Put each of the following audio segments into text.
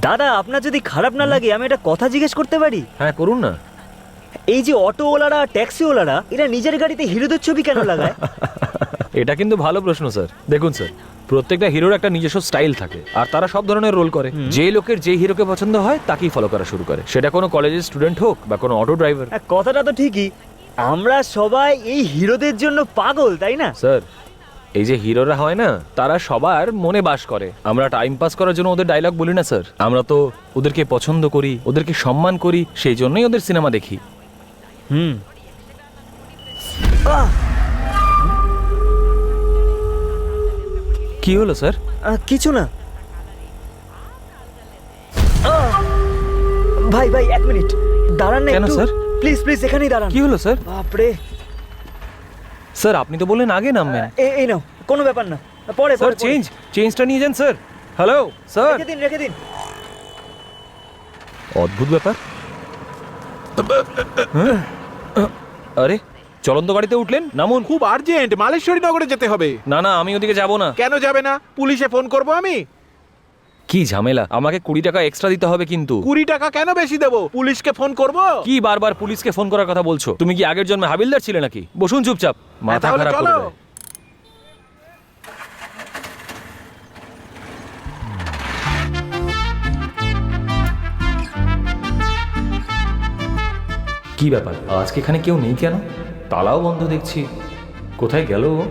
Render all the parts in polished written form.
দাদা, আপনার যদি খারাপ না লাগে আমি একটা কথা জিজ্ঞেস করতে পারি? হ্যাঁ করুন না। এই যে অটোওয়ালারা, ট্যাক্সিওয়ালারা, এরা নিজের গাড়িতে হিরোদের ছবি কেন লাগায়? এটা কিন্তু ভালো প্রশ্ন স্যার। দেখুন স্যার, প্রত্যেকটা হিরোর একটা নিজস্ব স্টাইল থাকে, আর তারা সব ধরনের রোল করে। যে লোকের যে হিরোকে পছন্দ হয় তাকেই ফলো করা শুরু করে, সেটা কোনো কলেজের স্টুডেন্ট হোক বা কোনো অটো ড্রাইভার। কথাটা তো ঠিকই, আমরা সবাই এই হিরোদের জন্য পাগল, তাই না? স্যার, এই যে হিরোরা হয় না, তারা সবার মনে বাস করে। আমরা টাইম পাস করার জন্য ওদের ডায়লগ বলি না স্যার, আমরা তো ওদেরকে পছন্দ করি, ওদেরকে সম্মান করি, সেই জন্যই ওদের সিনেমা দেখি। কি হলো স্যার? কিছু না। ভাই ভাই, এক মিনিট দাঁড়ান না। কেন স্যার? প্লিজ প্লিজ, এখানেই দাঁড়ান। কি হলো স্যার? বাপরে স্যার, আপনি তো বললেন আগে নামবেন। এই নাও, কোনো ব্যাপার না, পরে স্যার চেঞ্জটা নিয়ে যান স্যার। Hello sir. রেখে দিন। অদ্ভুত ব্যাপার। আরে, চলন্ত গাড়িতে উঠলেন, নামুন। খুব আর্জেন্ট, মালেশ্বরী নগরে যেতে হবে। না না, আমি ওদিকে যাব না। কেন যাবে না? পুলিশে ফোন করব আমি। কি ঝামেলা, আমাকে 20 টাকা এক্সট্রা দিতে হবে কিন্তু। 20 টাকা কেন বেশি দেবো? পুলিশকে ফোন করব। কি বারবার পুলিশকে ফোন করার কথা বলছো? তুমি কি আগের জন্মে হাবিলদার ছিলে নাকি? বসুন চুপচাপ, মাথা তাহলে খারাপ চলো। করবে। কি ব্যাপার, আজকে এখানে কেউ নেই কেন? তালাও বন্ধ দেখছি। কোথায় গেল ও?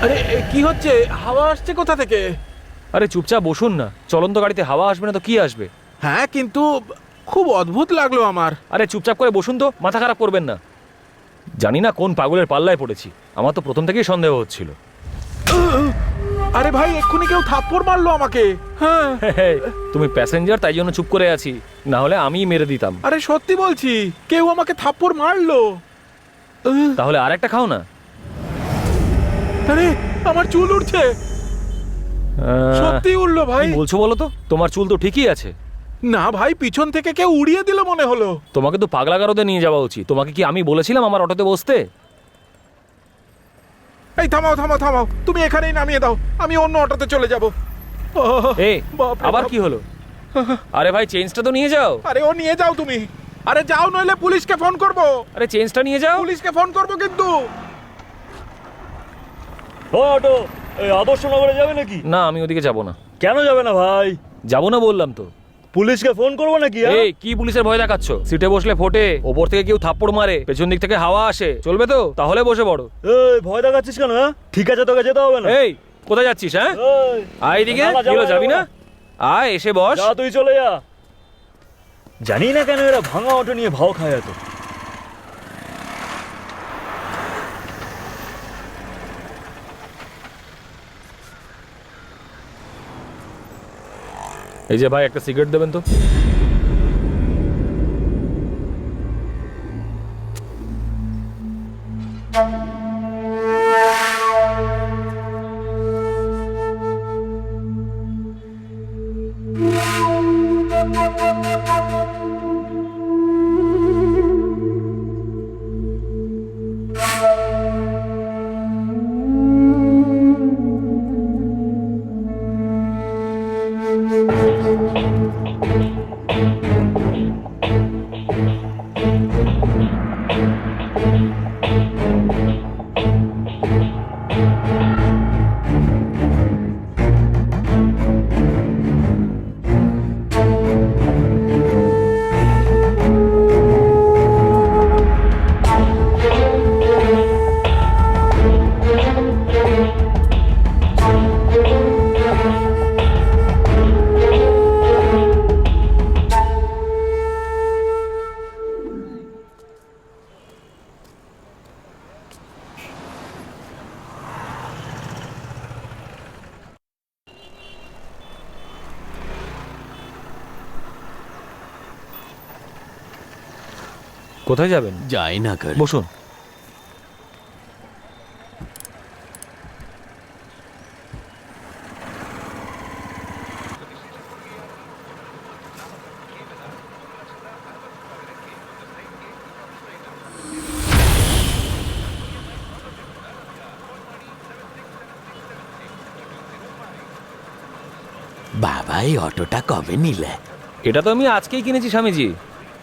আরে কি হচ্ছে? হাওয়া আসছে কোথা থেকে? আরে চুপচাপ বসুন না, চলন্ত গাড়িতে হাওয়া আসবে না তো কি আসবে? হ্যাঁ, কিন্তু খুব অদ্ভুত লাগলো আমার। আরে চুপচাপ করে বসুন তো, মাথা খারাপ করবেন না। জানি না কোন পাগলের পাল্লায় পড়েছি, আমার তো প্রথম থেকেই সন্দেহ হচ্ছিল। আরে ভাই, এক্ষুনি কেউ থাপ্পড় মারলো আমাকে। হ্যাঁ। তুমি প্যাসেঞ্জার, তাই জন্য চুপ করে আছি, না হলে আমিই মেরে দিতাম। আরে সত্যি বলছি, কেউ আমাকে থাপ্পড় মারলো। তাহলে আরেকটা খাও না। আরে আমার চুল উঠছে। সত্যি উঠলো ভাই। কি বলছো বলো তো? তোমার চুল তো ঠিকই আছে। না ভাই, পিছন থেকে কেউ উড়িয়ে দিল মনে হলো। তোমাকে তো পাগলাগারদে নিয়ে যাওয়া উচিত। তোমাকে কি আমি বলেছিলাম আমার অটোতে বসতে? এই থামাও থামাও থামাও, তুমি এখানেই নামিয়ে দাও, আমি অন্য অটোতে চলে যাব। এই আবার কি হলো? আরে ভাই, চেঞ্জটা তো নিয়ে যাও। আরে ও নিয়ে যাও তুমি। আরে যাও, নইলে পুলিশকে ফোন করব। আরে চেঞ্জটা নিয়ে যাও। পুলিশকে ফোন করব কিন্তু। ও অটো, এই আদর্শনগরে যাবে নাকি? না, আমি ওদিকে যাব না। কেন যাবে না ভাই? যাব না বললাম তো। পুলিশকে ফোন করবো নাকি? এই কি পুলিশের ভয় দেখাচ্ছ? সিটে বসলে ফোটে, ওপর থেকে কেউ থাপ্পড় মারে, পেছন দিক থেকে হাওয়া আসে, চলবে তো? তাহলে বসে পড়ো। এই ভয় দেখাচ্ছিস কেন? ঠিক আছে, তোকে যেতে হবে না। এই কোথায় যাচ্ছিস? হ্যাঁ, আয় এদিকে। না, কি হলো, যাবি না? না। আয়, এসে বস। যা, তুই চলে যা। জানি না কেন এরা ভাঙা অটো নিয়ে ভাও খায় এত। এই যে ভাই, একটা সিগারেট দেবেন তো। কোথায় যাবেন? যাই না কর। বসুন। বাবা এই অটোটা কবে নিলে? এটা তো আমি আজকেই কিনেছি স্বামীজি।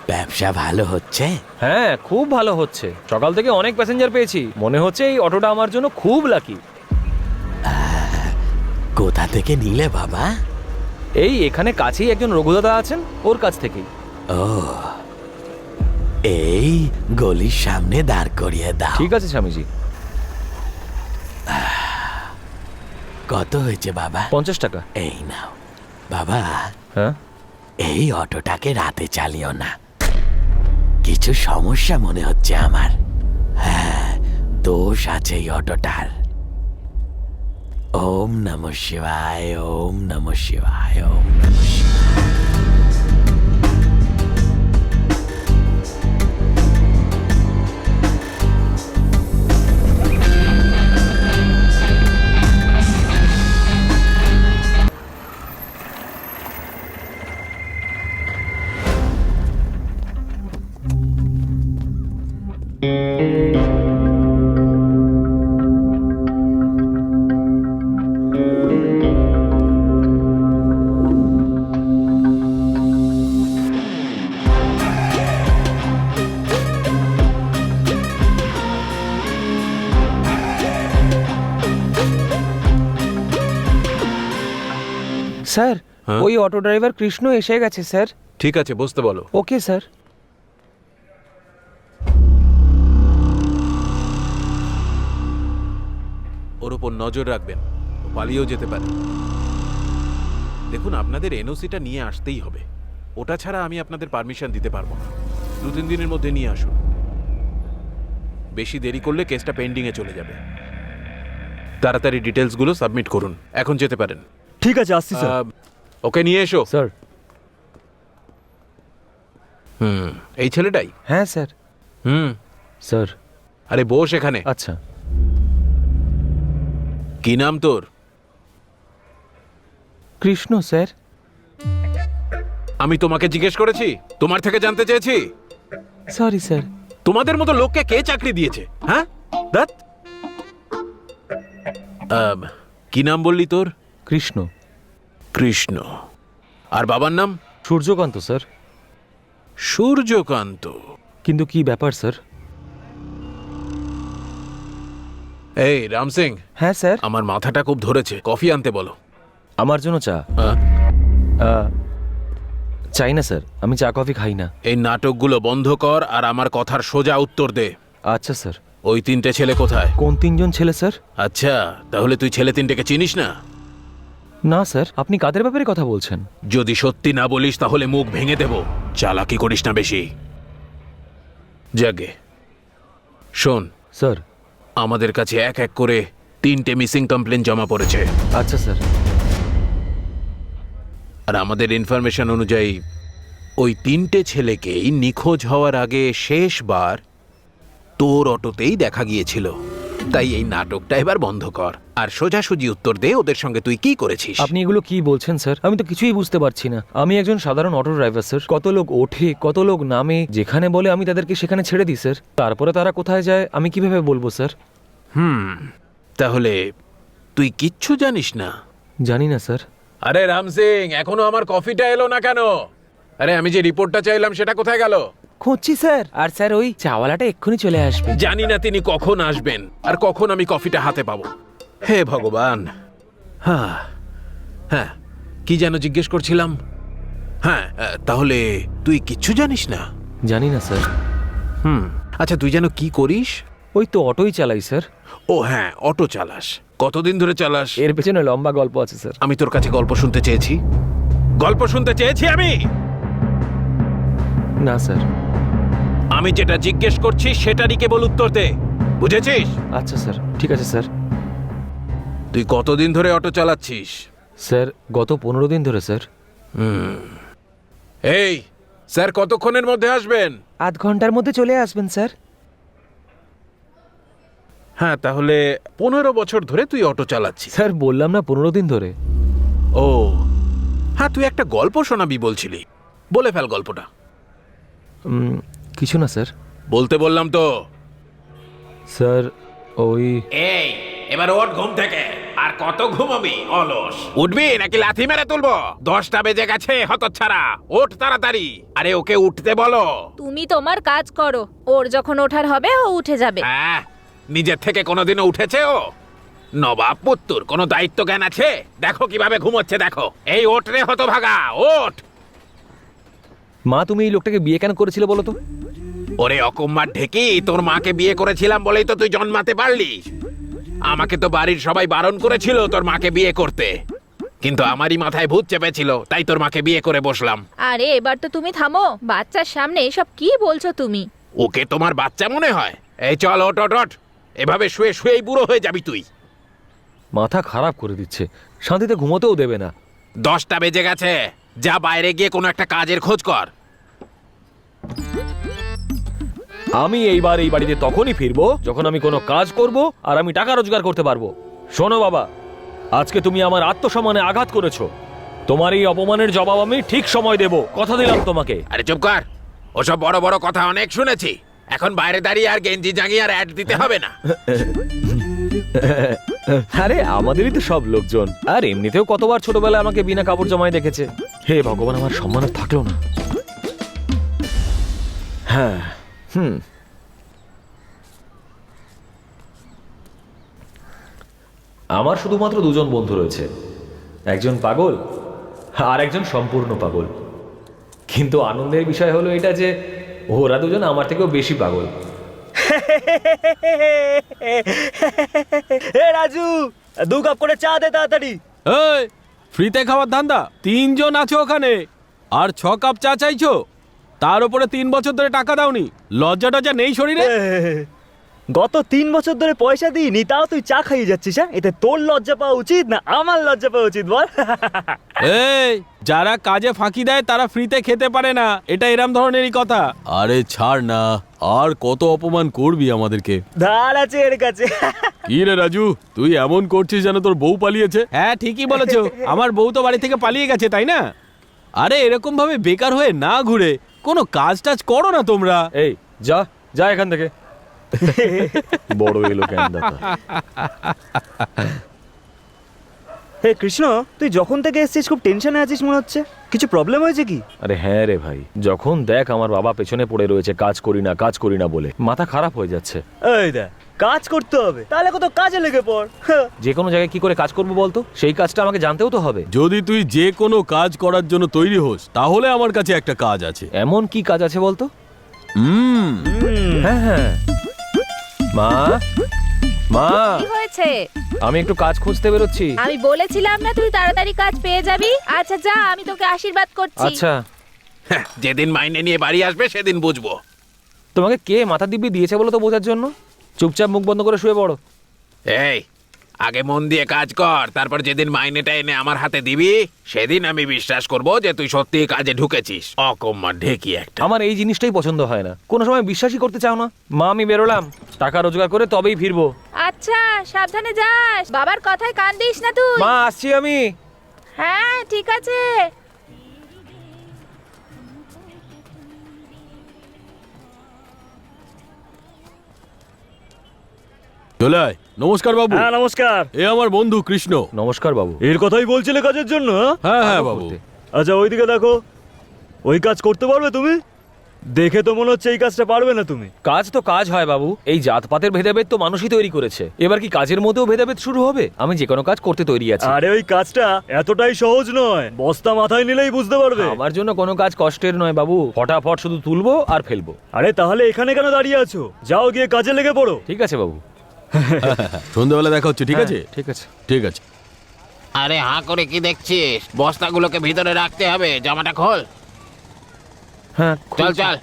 ব্যবসা ভালো হচ্ছে? হ্যাঁ, খুব ভালো হচ্ছে। সকাল থেকে অনেক প্যাসেঞ্জার পেয়েছি। মনে হচ্ছে এই অটোটা আমার জন্য খুব লাকি। কোথা থেকে নিলে বাবা? এই এখানে কাছেই একজন রঘুদাদা আছেন, ওর কাছ থেকেই। ও, এই গলির সামনে দাঁড় করিয়ে দাও। ঠিক আছে স্বামীজি। কত হয়েছে বাবা? 50 টাকা। এই নাও বাবা। হ্যাঁ, এই অটোটাকে রাতে চালিও না, কিছু সমস্যা মনে হচ্ছে আমার। হ্যাঁ, দোষ আছে এই অটোটার। ওম নমঃ শিবায়, ওম নমঃ শিবায়, ওম নমঃ শিবায়। স্যার হ্যাঁ? ওই অটো ড্রাইভার কৃষ্ণ এসে গেছে স্যার। ঠিক আছে, বসতে বলো। Okay sir. ওর উপর নজর রাখবেন, ও পালিয়েও যেতে পারে। দেখুন, আপনাদের এনওসিটা নিয়ে আসতেই হবে। ওটা ছাড়া আমি আপনাদের পারমিশন দিতে পারবো না। 2-3 দিনের মধ্যে নিয়ে আসুন। বেশি দেরি করলে কেসটা পেন্ডিংয়ে চলে যাবে। তাড়াতাড়ি ডিটেলসগুলো সাবমিট করুন। এখন যেতে পারেন। ঠিক আছে, আসছি স্যার। ওকে নিয়ে এসো। স্যার। এই ছেলেটাই? হ্যাঁ স্যার। স্যার। আরে বস এখানে। আচ্ছা। কি নাম তোর? কৃষ্ণ স্যার। আমি তোমাকে জিজ্ঞেস করেছি? তোমার থেকে জানতে চেয়েছি? Sorry sir. তোমাদের মতো লোককে কে চাকরি দিয়েছে? হ্যাঁ, দাঁত। কি নাম বললি তোর? কৃষ্ণ। কৃষ্ণ। আর বাবার নাম? সূর্যকান্ত স্যার। সূর্যকান্ত। কিন্তু কি ব্যাপার স্যার? এই রাম সিং। হ্যাঁ স্যার। আমার মাথাটা খুব ধরেছে, কফি আনতে বলো। আমার জন্য চা। চাই না স্যার, আমি চা কফি খাই না। এই নাটকগুলো বন্ধ কর আর আমার কথার সোজা উত্তর দে। আচ্ছা স্যার। ওই 3টে ছেলে কোথায়? কোন 3জন ছেলে স্যার? আচ্ছা, তাহলে তুই ছেলে 3টেকে চিনিস না? না স্যার, আপনি কাদের ব্যাপারে কথা বলছেন? যদি সত্যি না বলিস তাহলে মুখ ভেঙে দেব। চালাকি করিস না বেশি। জাগে শোন স্যার। আমাদের কাছে এক এক করে 3টে মিসিং কমপ্লেন জমা পড়েছে। আচ্ছা স্যার। আর আমাদের ইনফরমেশন অনুযায়ী ওই 3টে ছেলেকেই নিখোঁজ হওয়ার আগে শেষবার তোর অটোতেই দেখা গিয়েছিল। তাই এই নাটকটা এবার বন্ধ কর আর সোজাসুজি উত্তর দে, ওদের সঙ্গে তুই কি করেছিস? আপনি এগুলো কি বলছেন স্যার? আমি তো কিছুই বুঝতে পারছি না। আমি একজন সাধারণ অটো ড্রাইভার স্যার। কত লোক ওঠে, কত লোক নামে, যেখানে বলে আমি তাদেরকে সেখানে ছেড়ে দিই স্যার। তারপরে তারা কোথায় যায় আমি কিভাবে বলবো স্যার? তাহলে তুই কিচ্ছু জানিস না? জানি না স্যার। আরে রাম সিং, এখনো আমার কফিটা এলো না কেন? আরে আমি যে রিপোর্টটা চাইলাম সেটা কোথায় গেল? খুঁজছি স্যার। আর স্যার ওই চাওয়ালাটা এক্ষুনি চলে আসবে। জানি না তিনি কখন আসবেন আর কখন আমি কফিটা হাতে পাবো। হে ভগবান। হ্যাঁ হ্যাঁ, কি যেন জিজ্ঞেস করছিলাম? হ্যাঁ, তাহলে তুই কিচ্ছু জানিস না? জানি না স্যার। আচ্ছা, তুই যেন কি করিস? ওই তো অটোই চালাই স্যার। ও হ্যাঁ, অটো চালাস। কতদিন ধরে চালাস? এর পেছনে লম্বা গল্প আছে স্যার। আমি তোর কাছে গল্প শুনতে চেয়েছি? গল্প শুনতে চেয়েছি আমি? না স্যার। আমি যেটা জিজ্ঞেস করছি সেটারই কেবল উত্তর দে, বুঝেছিস? আচ্ছা স্যার, ঠিক আছে স্যার। তুই কতদিন ধরে অটো চালাচ্ছিস? স্যার গত 15 দিন ধরে স্যার। এই স্যার কতক্ষণের মধ্যে আসবেন? আধ ঘন্টার মধ্যে চলে আসবেন স্যার। হ্যাঁ, তাহলে 15 বছর ধরে তুই অটো চালাচ্ছিস? স্যার বললাম না 15 দিন ধরে। ও হ্যাঁ, তুই একটা গল্প শোনাবি বলছিলি, বলে ফেল গল্পটা। কিছু না স্যার। বলতে বললাম তো। স্যার ওই এই এবার ওঠ ঘুম থেকে আর কত ঘুমাবি অলস? উঠবি নাকি লাথি মেরে তুলবো? 10টা বেজে গেছে হতচ্ছাড়া, ওঠ তাড়াতাড়ি। আরে ওকে উঠতে বলো। তুমি তোমার কাজ করো, ওর যখন ওঠার হবে ও উঠে যাবে। হ্যাঁ, নিজের থেকে কোনোদিনও উঠেছে ও? নবাব পুত্তুর কোনো দায়িত্ব জ্ঞান আছে? দেখো কিভাবে ঘুমোচ্ছে, দেখো। এই ওঠ রে হতভাগা, ওঠ। মা, তুমি এই লোকটাকে বিয়ে কেন করেছিলে বলো তো? ওরে অকম্মার ঢেকি, তোর মাকে বিয়ে করেছিলাম বলেই তো তুই জন্মাতে পারলি। আমাকে তো বাড়ির সবাই বারণ করেছিল তোর মাকে বিয়ে করতে, কিন্তু আমারই মাথায় ভূত চেপেছিল, তাই তোর মাকে বিয়ে করে বসলাম। আরে এবার তো তুমি থামো, বাচ্চার সামনে এসব কি বলছো তুমি? ওকে তোমার বাচ্চা মনে হয়? এই চল, ওঠ ওঠ ওঠ। এভাবে শুয়ে শুয়েই বুড়ো হয়ে যাবি তুই। মাথা খারাপ করে দিচ্ছে, শান্তিতে ঘুমোতেও দেবে না। 10টা বেজে গেছে, যা বাইরে গিয়ে কোনো একটা কাজের খোঁজ কর। আমি এইবার এই বাড়িতে তখনই ফিরবো যখন আমি কোনো কাজ করব আর আমি টাকা রোজগার করতে পারবো। শোনো বাবা, আজকে তুমি আমার আত্মসম্মানে আঘাত করেছো, তোমার এই অপমানের জবাব আমি ঠিক সময় দেব, কথা দিলাম তোমাকে। আরে চুপ কর, ওসব বড় বড় কথা অনেক শুনেছি। এখন বাইরে দাঁড়িয়ে আর গেঞ্জি জাঙ্গিয়ে আর অ্যাড দিতে হবে না। আরে আমাদেরই তো সব লোকজন, আর এমনিতেও কতবার ছোটবেলায় আমাকে বিনা কাপড় জামায় দেখেছে। হে ভগবান, আমার সম্মান আর থাকলো না। হ্যাঁ, আমার শুধুমাত্র দুজন বন্ধু রয়েছে, একজন পাগল আর একজন সম্পূর্ণ পাগল। কিন্তু আনন্দের বিষয় হলো এটা যে ওরা দুজন আমার থেকেও বেশি পাগল। এ রাজু, 2 কাপ করে চা দে তাড়াতাড়ি। এই ফ্রিতে খাওয়ার ধান্দা? 3 জন আছো ওখানে আর 6 কাপ চা চাইছো, তার উপরে 3 বছর ধরে টাকা দাওনি। লজ্জা টজ্জা নেই শরীরে? গত 3 বছর ধরে পয়সা দিইনি, তাও তুই চা খাইয়ে যাচ্ছিস? হ্যাঁ, এতে তোর লজ্জা পাওয়া উচিত না আমার লজ্জা পাওয়া উচিত বল? এই যারা কাজে ফাঁকি দেয় তারা ফ্রিতে খেতে পারে না, এটা এরম ধরনেরই কথা। আরে ছাড় না, আর কত অপমান করবি আমাদেরকে? ধার আছে এর কাছে। কি রে রাজু, তুই এমন করছিস যেন তোর বউ পালিয়েছে। হ্যাঁ ঠিকই বলেছো, আমার বউ তো বাড়ি থেকে পালিয়ে গেছে, তাই না? আরে এরকম ভাবে বেকার হয়ে না ঘুরে কোনো কাজ টাজ করো না তোমরা। এই যা যা এখান থেকে, বড় এলো কেন দাদা। হে কৃষ্ণ, তুই যখন থেকে এসেছিস খুব টেনশনে আছিস মনে হচ্ছে, কিছু প্রবলেম হয়েছে কি? আরে হ্যাঁ রে ভাই, যখন দেখ আমার বাবা পেছনে পড়ে রয়েছে কাজ করি না বলে, মাথা খারাপ হয়ে যাচ্ছে। এই দেখ, কাজ করতে হবে, তাহলে কত কাজে লেগে পড়। হ্যাঁ। যে কোনো জায়গায় কি করে কাজ করবো বলতো, সেই কাজটা আমাকে জানতেও তো হবে। যদি তুই যে কোনো কাজ করার জন্য তৈরি হোস, তাহলে আমার কাছে একটা কাজ আছে। এমন কি কাজ আছে বলতো? হ্যাঁ হ্যাঁ, মা মা, কি হয়েছে? আমি একটু কাজ খুঁজতে বেরোচ্ছি। আমি বলেছিলাম না তুই তাড়াতাড়ি কাজ পেয়ে যাবি। আচ্ছা যা, আমি তোকে আশীর্বাদ করছি। আচ্ছা, হ্যাঁ, যেদিন মাইনে নিয়ে বাড়ি আসবে সেদিন বুঝবো। তোমাকে কে মাথা দিব্যি দিয়েছে বলো তো বোঝার জন্য? চুপচাপ মুখ বন্ধ করে শুয়ে পড়ো। এই আগে মন দিয়ে কাজ কর, তারপর যেদিন মাইনেটা এনে আমার হাতে দিবি সেদিন আমি বিশ্বাস করব যে তুই সত্যি কাজে ঢুকেছিস। অকম্মা ঢেকি একটা। আমার এই জিনিসটাই পছন্দ হয় না, কোনো সময় বিশ্বাসই করতে চাও না। মা, আমি বেরোলাম, টাকা রোজগার করে তবেই ফিরবো। আচ্ছা সাবধানে যাস, বাবার কথায় কান দিস না তুই। মা, আসছি আমি। হ্যাঁ ঠিক আছে। চলে আয়। নমস্কার বাবু। হ্যাঁ নমস্কার। এ আমার বন্ধু কৃষ্ণ। নমস্কার বাবু। এর কথাই বলছিলে কাজের জন্য? হ্যাঁ হ্যাঁ বাবু। আচ্ছা ওইদিকে দেখো, ওই কাজ করতে পারবে তুমি? দেখে তো মনে হচ্ছে এই কাজটা পারবে না তুমি। কাজ তো কাজ হয় বাবু, এই জাতপাতের ভেদাভেদ তো মানুষই তৈরি করেছে, এবার কি কাজের মধ্যেও ভেদাভেদ শুরু হবে? আমি যে কোনো কাজ করতে তৈরি আছি। আরে ওই কাজটা এতটাই সহজ নয়, বস্তা মাথায় নিলেই বুঝতে পারবে। আমার জন্য কোনো কাজ কষ্টের নয় বাবু, ফটাফট শুধু তুলবো আর ফেলবো। আরে তাহলে এখানে কেন দাঁড়িয়ে আছো? যাও গিয়ে কাজে লেগে পড়ো। ঠিক আছে বাবু। সন্ধ্যাবেলা দেখা হচ্ছে, ঠিক আছে? ঠিক আছে। ঠিক আছে। আরে হাঁ করে কি দেখছিস? বস্তাগুলোকে ভিতরে রাখতে হবে, জামাটা খোল। হ্যাঁ চল চল।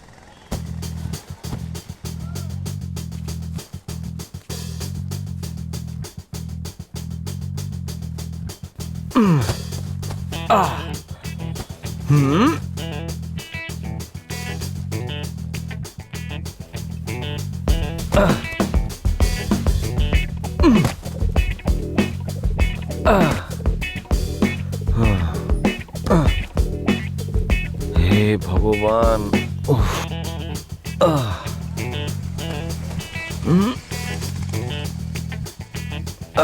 হে ভগবান, উফ, আহ, উম,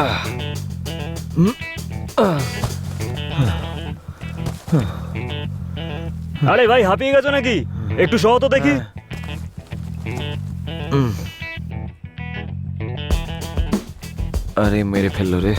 আহ, আরে ভাই হাঁপিয়ে গেছো নাকি? একটু সহ তো দেখি। আরে মেরে ফেললো রে।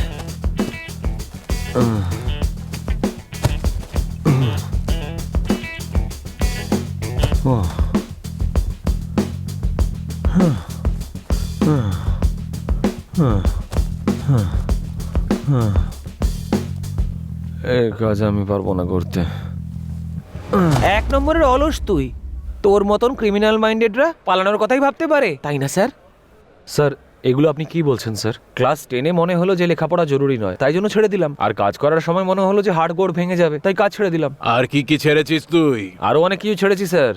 এই কাজ আমি পারবো না করতে। এক নম্বরের অলস তুই। তোর মতন ক্রিমিনাল মাইন্ডেডরা পালানোর কথাই ভাবতে পারে, তাই না স্যার? স্যার এগুলো আপনি কি বলছেন স্যার? ক্লাস 10-এ মনে হলো যে লেখাপড়া জরুরি নয়, তাই জন্য ছেড়ে দিলাম। আর কাজ করার সময় মনে হলো যে হাড় গোড় ভেঙে যাবে, তাই কাজ ছেড়ে দিলাম। আর কি কি ছেড়েছিস তুই? আরো অনেক কিছু ছেড়েছি স্যার।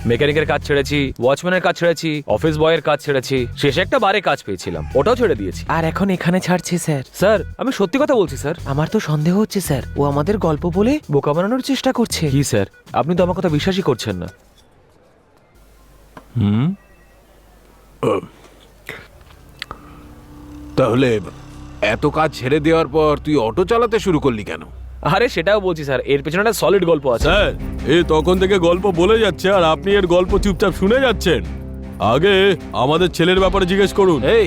মেকানিকের কাজ ছেড়েছি, ওয়াচম্যানের কাজ ছেড়েছি, অফিস বয়ের কাজ ছেড়েছি, শেষে একটা বারে কাজ পেয়েছিলাম, ওটাও ছেড়ে দিয়েছি। আর এখন এখানে ছাড়ছে স্যার। স্যার আমি সত্যি কথা বলছি স্যার। আমার তো সন্দেহ হচ্ছে স্যার, ও আমাদের গল্প বলে বোকা বানানোর চেষ্টা করছে। কি স্যার, আপনি তো আমার কথা বিশ্বাসই করছেন না। তাহলে এত কাজ ছেড়ে দেওয়ার পর তুই অটো চালাতে শুরু করলি কেন? আরে সেটাও বলছি স্যার, এর পেছনে একটা সলিড গল্প আছে। স্যার এ তখন থেকে গল্প বলে যাচ্ছে আর আপনি এর গল্প চুপচাপ শুনে যাচ্ছেন। আগে আমাদের ছেলের ব্যাপারে জিজ্ঞেস করুন। এই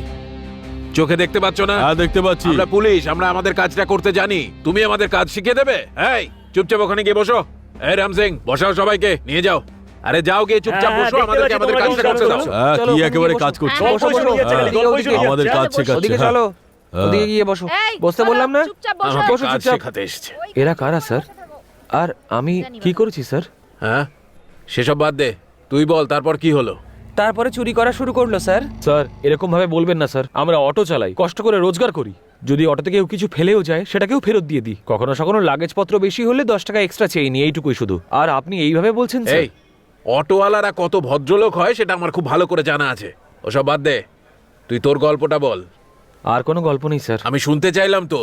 চোখে দেখতে পাচ্ছ না? হ্যাঁ দেখতে পাচ্ছি। আমরা পুলিশ, আমরা আমাদের কাজটা করতে জানি। তুমি আমাদের কাজ শিখিয়ে দেবে? এই চুপচাপ ওখানে গিয়ে বসো। এই রাম সিং, বসাও, সবাইকে নিয়ে যাও। আরে যাও গিয়ে চুপচাপ হ্যাঁ, বসো, দেখতে আমাদেরকে পাচ্ছি আমাদের তোমরা কাজটা কি করতে দাও। করছো। হ্যাঁ চলো, কি ওখানে একেবারে গিয়ে কাজ বসো। করছে। গল্প শুনিয়ে যাচ্ছে খালি, গল্পই শুনিয়ে যাচ্ছে। আমাদের কাজ শেখাচ্ছে। ওদিকে হ্যাঁ। চলো, ওদিকে গিয়ে বসো। এই, বসতে চলো, বললাম না? চুপচাপ বসো। আমাকে বসো কাজ চুপচাপ। শেখাতে এসেছে। এরা কারা স্যার? আর আমি কি করেছি স্যার? হ্যাঁ সেসব বাদ দে, তুই বল তারপর কি হলো? তারপরে চুরি করা শুরু করলো স্যার। স্যার এরকম ভাবে বলবেন না স্যার, আমরা অটো চালাই, কষ্ট করে রোজগার করি। যদি অটোতে কেউ কিছু ফেলেও যায় সেটাকেও ফেরত দিয়ে দিই। কখনো কখনো লাগেজপত্র বেশি হলে 10 টাকা এক্সট্রা চেয়ে নিই, এইটুকুই শুধু। আর আপনি এইভাবে বলছেন স্যার? এই অটোওয়ালারা কত ভদ্রলোক হয় সেটা আমার খুব ভালো করে জানা আছে। ওসব বাদ দে, তুই তোর গল্পটা বল। আর কোনো গল্প নেই স্যার। আমি শুনতে চাইলাম তো।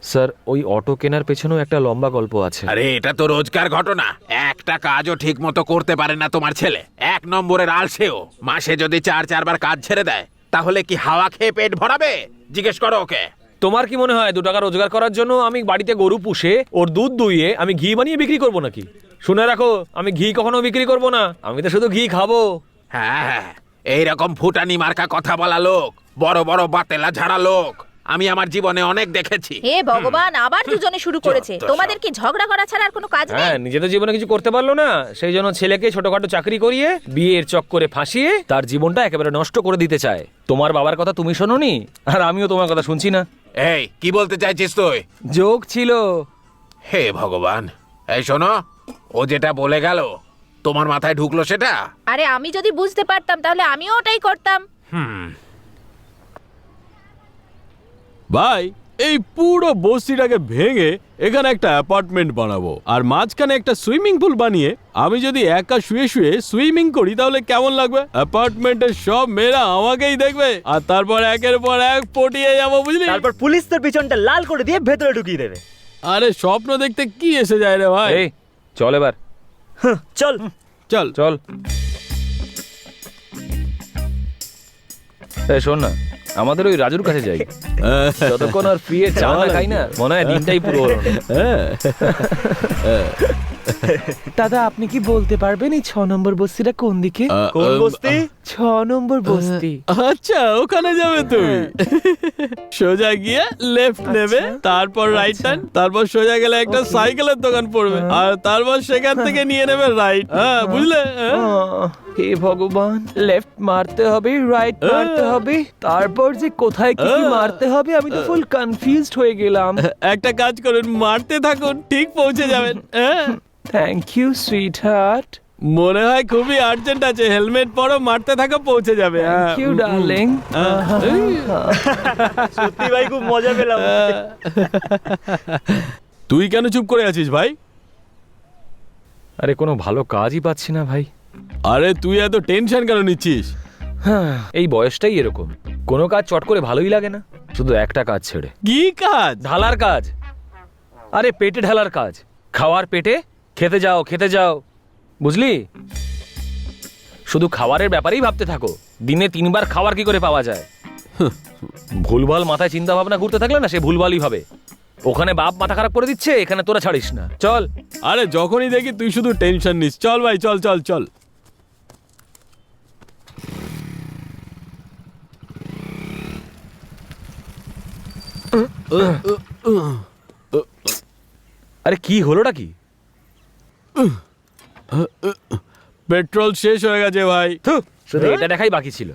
স্যার ওই অটো কেনার পেছনেও একটা লম্বা গল্প আছে। আরে এটা তো রোজকার ঘটনা। একটা কাজও ঠিক মতো করতে পারে না তোমার ছেলে, 1 নম্বরের আলসেও। মাসে যদি 4-4 বার কাজ ছেড়ে দেয় তাহলে কি হাওয়া খেয়ে পেট ভরাবে? জিজ্ঞেস করো ওকে। তোমার কি মনে হয় 2 টাকা রোজগার করার জন্য আমি বাড়িতে গরু পুষে ওর দুধ দুইয়ে আমি ঘি বানিয়ে বিক্রি করবো নাকি? শুনে রাখো, আমি ঘি কখনো বিক্রি করবো না, আমি তো শুধু ঘি খাবো। হ্যাঁ এইরকম ফুটানি মার্কা কথা বলা লোক, বড় বড় বাতেলা ঝাড়া লোক আমি আমার জীবনে অনেক দেখেছি। হে ভগবান, আবার দুজনে শুরু করেছে। যত সব। তোমাদের কি ঝগড়া করা ছাড়া আর কোনো কাজ নেই? হ্যাঁ, নিজেদের জীবনে কিছু করতে পারলো না, সেই জন্য ছেলেকে ছোটখাটো চাকরি করিয়ে বিয়ের চক্করে ফাঁসিয়ে তার জীবনটা একেবারে নষ্ট করে দিতে চায়। তোমার বাবার কথা তুমি শোনোনি, আর আমিও তোমার কথা শুনছি না। এই কি বলতে চাইছিস তুই? যোগ ছিল। হে ভগবান, এই শোনো, ও যেটা বলে গেল তোমার মাথায় ঢুকলো সেটা? আরে আমি যদি বুঝতে পারতাম তাহলে আমিও ওটাই করতাম। ভাই এই পুরো বস্তিটাকে ভেঙে এখানে একটা অ্যাপার্টমেন্ট বানাবো, আর মাঝখানে একটা সুইমিং পুল বানিয়ে আমি যদি একা শুয়ে শুয়ে সুইমিং করি তাহলে কেমন লাগবে? অ্যাপার্টমেন্টের সব মেয়েরা আমাকেই দেখবে আর তারপর একের পর এক পটিয়ে যাবো, বুঝলি? তারপর পুলিশ তোর পিছনটা লাল করে দিয়ে ভেতরে ঢুকিয়ে দেবে। আরে স্বপ্ন দেখতে কি এসে যায় রে ভাই। এই চল এবার, চল। চল চল। এই শোন না, আমাদের ওই রাজুর কাছে যাই, যতক্ষণ আর ফ্রি এ চা না খাই না মনে হয় দিনটাই পুরো হলো না। দাদা আপনি কি বলতে পারবেন এই 6 নম্বর বস্তিটা কোন দিকে? কোন বস্তি? 6 নম্বর বস্তি। আচ্ছা ওখানে যাবে তুমি, সোজা গিয়ে লেফট নেবে, তারপর রাইট টার্ন, তারপর সোজা গেলে একটা সাইকেলের দোকান পড়বে, আর তারপর সেখান থেকে নিয়ে নেবে রাইট। হ্যাঁ বুঝলে? হে ভগবান, লেফট মারতে হবে, রাইট মারতে হবে, তারপর যে কোথায় কি কি মারতে হবে আমি তো ফুল কনফিউজড হয়ে গেলাম। একটা কাজ করুন, মারতে থাকুন, ঠিক পৌঁছে যাবেন। Thank you sweetheart. মনে হয় খুবই আর্জেন্ট আছে, হেলমেট পরো, মারতে থাকো, পৌঁছে যাবে। Thank you darling. সত্যি ভাই খুব মজা পেলাম। তুই কেন চুপ করে আছিস ভাই? আরে কোনো ভালো কাজই পাচ্ছি না ভাই। আরে তুই এত টেনশন কেন নিচ্ছিস? হ্যাঁ, এই বয়সটাই এরকম, কোনো কাজ চট করে ভালোই লাগে না, শুধু একটা কাজ ছেড়ে। কি কাজ? ঢালার কাজ। আরে পেটে ঢালার কাজ, খাওয়ার পেটে, খেতে যাও খেতে যাও, বুঝলি? শুধু খাবারের ব্যাপারেই ভাবতে থাকো, দিনে 3 বার খাবার কি করে পাওয়া যায়? ভুলভাল মাথায় চিন্তা ভাবনা করতে থাকলে না সে ভুলভালই হবে। ওখানে বাপ মাথা খারাপ করে দিচ্ছে, এখানে তোরা ছাড়িস না। চল। আরে যখনই দেখি তুই শুধু টেনশন নিস। চল ভাই, চল চল চল। আরে কি হলোটা কি? পেট্রোল শেষ হয়ে গেছে ভাই। থু, শুধু এটা দেখাই বাকি ছিল।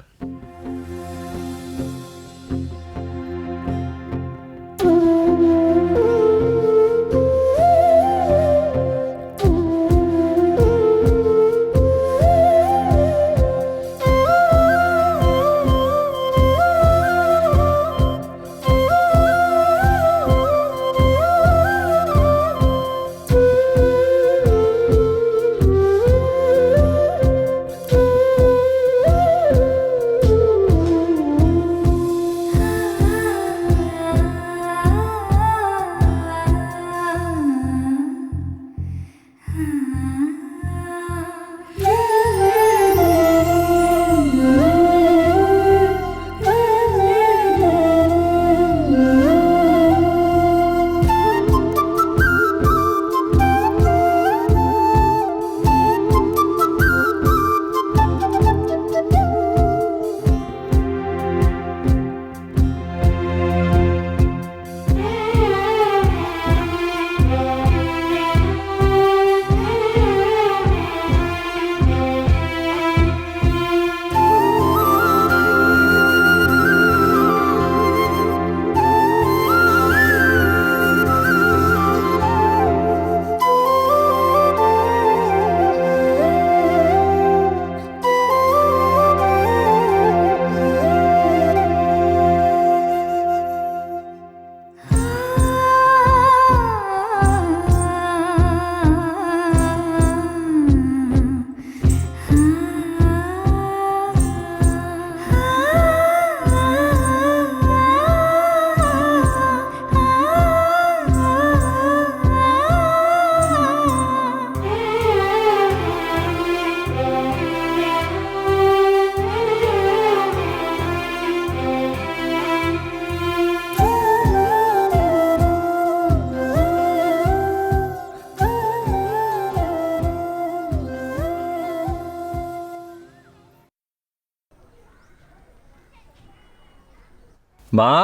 মা,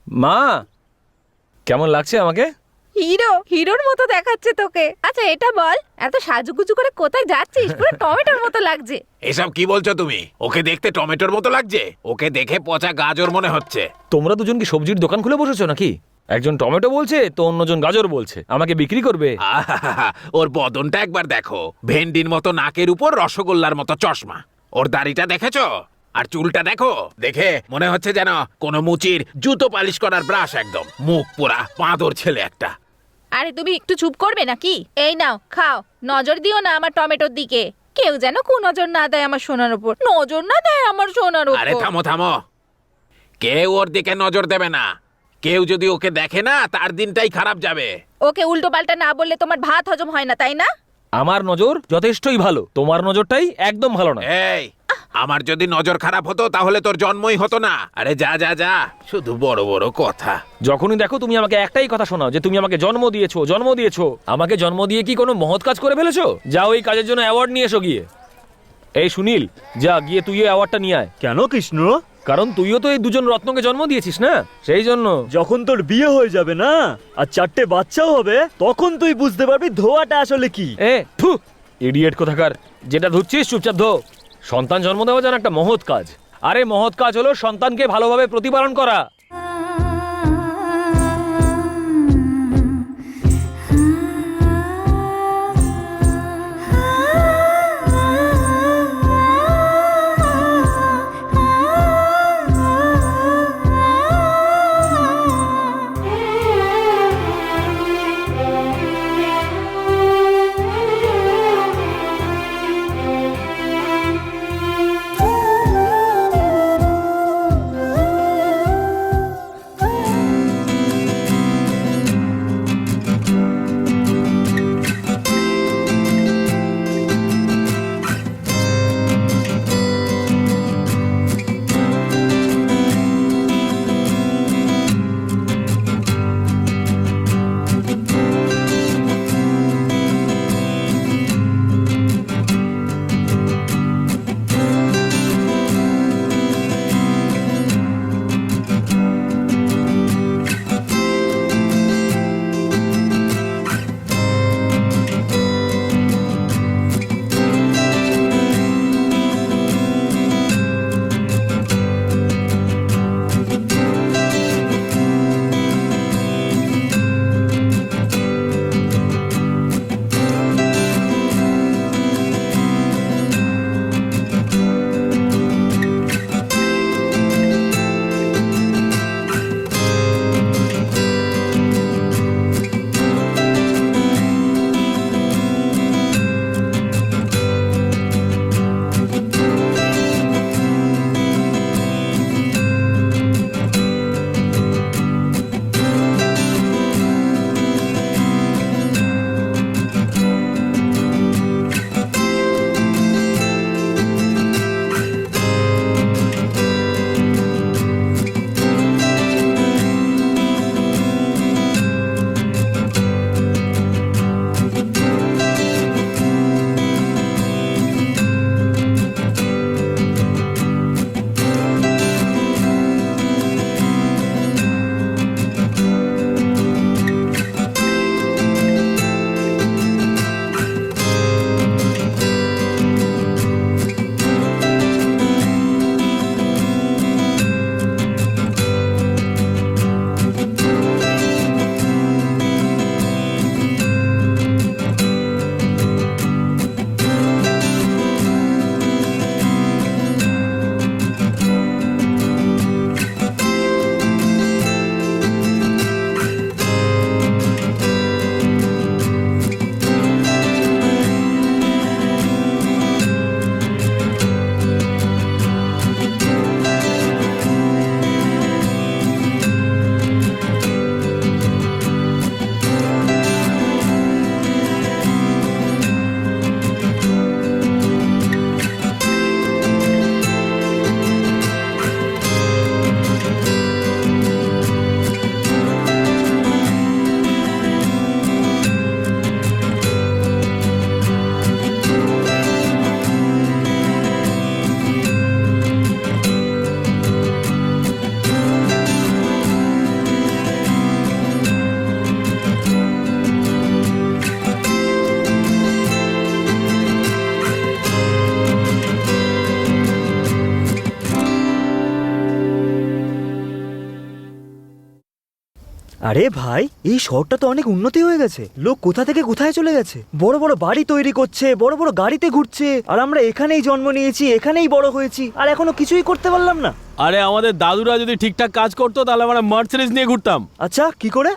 মা, কেমন লাগছে আমাকে? হিরোর মতো দেখাচ্ছে তোকে। আচ্ছা এটা বল, এত সাজুগুজু করে কোথায় যাচ্ছিস? পুরো টমেটোর মতো লাগছে। এসব কি বলছো তুমি? ওকে দেখতে টমেটোর মতো লাগছে? ওকে দেখে পচা গাজর মনে হচ্ছে। তোমরা দুজন কি সবজির দোকান খুলে বসেছো নাকি? একজন টমেটো বলছে তো অন্যজন গাজর বলছে। আমাকে বিক্রি করবে? আহাহাহা, ওর বদনটা একবার দেখো। ভেন্ডির মতো নাকের উপর রসগোল্লার মতো চশমা। ওর দাড়িটা দেখেছো? আর চুলটা দেখো। দেখে মনে হচ্ছে যেন কোনো মুচির জুতো পালিশ করার ব্রাশ। একদম মুখ পোড়া বাঁদর ছেলে একটা। আরে তুমি একটু চুপ করবে নাকি? এই নাও খাও, নজর দিও না আমার টমেটোর দিকে। কেউ যেন নজর না দেয় আমার সোনার উপর, নজর না দেয় আমার সোনার আরে উপর। থামো থামো, কেউ ওর দিকে নজর দেবে না। কেউ যদি ওকে দেখে না তার দিনটাই খারাপ যাবে। ওকে উল্টো পাল্টা না বললে তোমার ভাত হজম হয় না, তাই না? আমার নজর যথেষ্টই ভালো, তোমার নজরটাই একদম ভালো না। এই, আমার যদি নজর খারাপ হতো তাহলে তোর জন্মই হতো না। আরে যা যা যা, শুধু বড় বড় কথা। যখনই দেখো তুমি আমাকে একটাই কথা শোনাও যে তুমি আমাকে জন্ম দিয়েছো, জন্ম দিয়েছো। আমাকে জন্ম দিয়ে কি কোনো মহৎ কাজ করে ফেলেছো? যাও ওই কাজের জন্য অ্যাওয়ার্ড নিয়ে এসো গিয়ে। এই সুনীল, যা গিয়ে তুই অ্যাওয়ার্ডটা নিয়ে আয়। কেন কৃষ্ণ? কারণ তুইও তো এই দুজন রত্নকে জন্ম দিয়েছিস না, সেই জন্য। যখন তোর বিয়ে হয়ে যাবে না আর 4টে বাচ্চাও হবে, তখন তুই বুঝতে পারবি ধোয়াটা আসলে কি। থু, ইডিয়েট কোথাকার। যেটা ধুচ্ছিস চুপচাপ ধো। সন্তান জন্ম দেওয়া যেন একটা মহৎ কাজ। আরে মহৎ কাজ হলো সন্তানকে ভালোভাবে প্রতিপালন করা। আরে ভাই, এই শহরটা তো অনেক উন্নতি হয়ে গেছে। লোক কোথা থেকে কোথায় চলে গেছে, বড় বড় বাড়ি তৈরি করছে, বড় বড় গাড়িতে ঘুরছে, আর আমরা এখানেই জন্ম নিয়েছি, এখানেই বড় হয়েছি, আর এখনো কিছুই করতে পারলাম না। আরে আমাদের দাদুরা যদি ঠিকঠাক কাজ করতো তাহলে আমরা মার্সিডিজ নিয়ে ঘুরতাম। আচ্ছা, কি করে?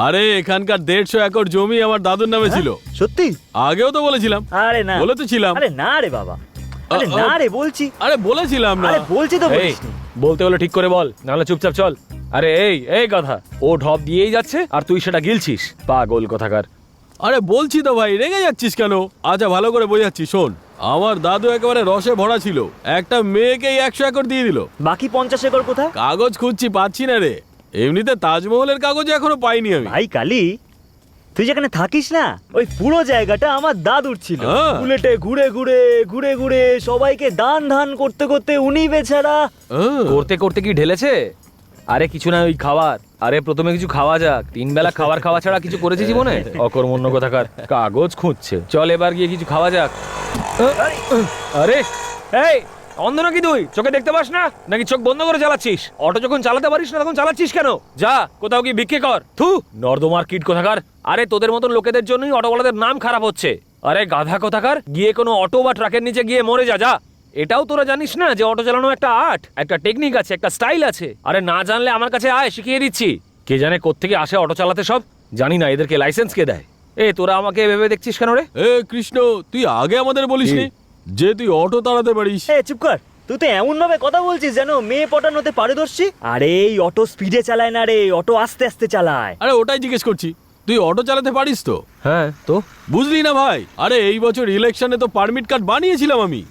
আরে এখানকার 150 একর জমি আমার দাদুর নামে ছিল। সত্যি? আগেও তো বলেছিলাম। আরে না, বলে তো ছিলাম। আরে না রে বাবা, আরে না রে বলছি, আরে বলেছিলাম না। আরে বলছি তো এই বলিসনি। বলতে হলে ঠিক করে বল, নাহলে চুপচাপ চল। আরে এই এই কথা, ও ঢপ দিয়েই যাচ্ছে আর তুই সেটা গিলছিস, পাগল কথাকার। আরে বলছি তো ভাই, রেগে যাচ্ছিস কেন? আচ্ছা ভালো করে বোঝাচ্ছি, শোন। আমার দাদু একেবারে রসে ভরা ছিল, একটা মেয়েকেই 100 একর দিয়ে দিল। বাকি 50 একর কোথায়? কাগজ খুঁজছি, পাচ্ছি না রে। এমনিতে তাজমহলের কাগজ এখনো পাইনি আমি। ভাই কালি, তুই যেখানে থাকিস না, ওই পুরো জায়গাটা আমার দাদুর ছিল। হ্যাঁ। বুলেটে ঘুরে ঘুরে ঘুরে ঘুরে সবাইকে দান ধান করতে করতে উনি বেচারা। করতে করতে কি ঢেলেছে? আরে কিছু না, ওই খাবার। আরে প্রথমে কিছু খাওয়া যাক, 3 বেলা খাবার খাওয়া ছাড়া কিছু করেছে জীবনে? অকর্মণ্য কথাকার, কাগজ খুঁজছে। চল এবার গিয়ে কিছু খাওয়া যাক। আরে এই অন্ধ নাকি তুই? চোখে দেখতে পাস না নাকি চোখ বন্ধ করে চালাচ্ছিস? অটো যখন চালাতে পারিস না তখন চালাচ্ছিস কেন? যা কোথাও গিয়ে ভিক্ষে কর। থু, নর্দমার কিট কোথাকার। আরে তোদের মতন লোকেদের জন্যই অটোওয়ালাদের নাম খারাপ হচ্ছে। আরে গাধা কোথাকার, গিয়ে কোনো অটো বা ট্রাকের নিচে গিয়ে মরে যা। যা। এটাও তোরা জানিস না যে অটো চালানো একটা আর্ট, একটা টেকনিক আছে, একটা স্টাইল আছে? আরে না জানলে আমার কাছে আয়, শিখিয়ে দিচ্ছি। কে জানে কোত্থেকে আসে অটো চালাতে সব, জানি না এদেরকে লাইসেন্স কে দেয়। এ তোরা আমাকে ভেবে দেখছিস কেন রে? এ কৃষ্ণ, তুই আগে আমাদের বলিসনি যে তুই অটো চালাতে পারিস? এ চুপ কর, তুই তো এমন ভাবে কথা বলছিস যেন মেয়ে পটানোতে পারদর্শী। আরে এই অটো স্পিডে চালায় না রে, অটো আস্তে আস্তে চালায়। আরে ওটাই জিজ্ঞেস করছি, তুই অটো চালাতে পারিস তো? হ্যাঁ তো বুঝলি না ভাই, আরে এই বছর ইলেকশনে তো পারমিট কার্ড বানিয়েছিলাম আমি।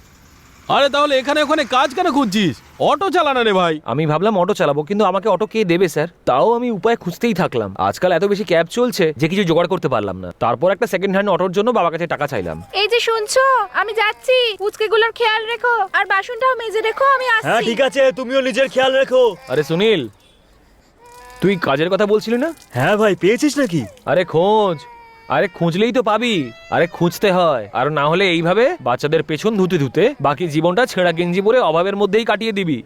আরে তাহলে এখানে ওখানে কাজ কেন খুঁজছিস? অটো চালা না রে ভাই। আমি ভাবলাম অটো চালাবো, কিন্তু আমাকে অটো কে দেবে স্যার? তাও আমি উপায় খুঁজতেই থাকলাম। আজকাল এত বেশি ক্যাব চলছে যে কিছু জোগাড় করতে পারলাম না। তারপর একটা সেকেন্ড হ্যান্ড অটোর জন্য বাবার কাছে টাকা চাইলাম। এই যে শুনছো, আমি যাচ্ছি। পুচকেগুলোর খেয়াল রেখো, আর বাসনটাও মেজে রেখো, আমি হ্যাঁ আসছি। ঠিক আছে, তুমিও নিজের খেয়াল রেখো। আরে সুনীল, তুই কাজের কথা বলছিলি না? হ্যাঁ ভাই, পেয়েছিস নাকি? আরে খোঁজ, আরে খুঁজলেই তো পাবি। আরে খুঁজতে হয়, আর না হলে এইভাবে বাচ্চাদের পেছন ধুতে ধুতে বাকি জীবনটা ছেঁড়া গেঞ্জি পরে অভাবের মধ্যেই কাটিয়ে দিবি।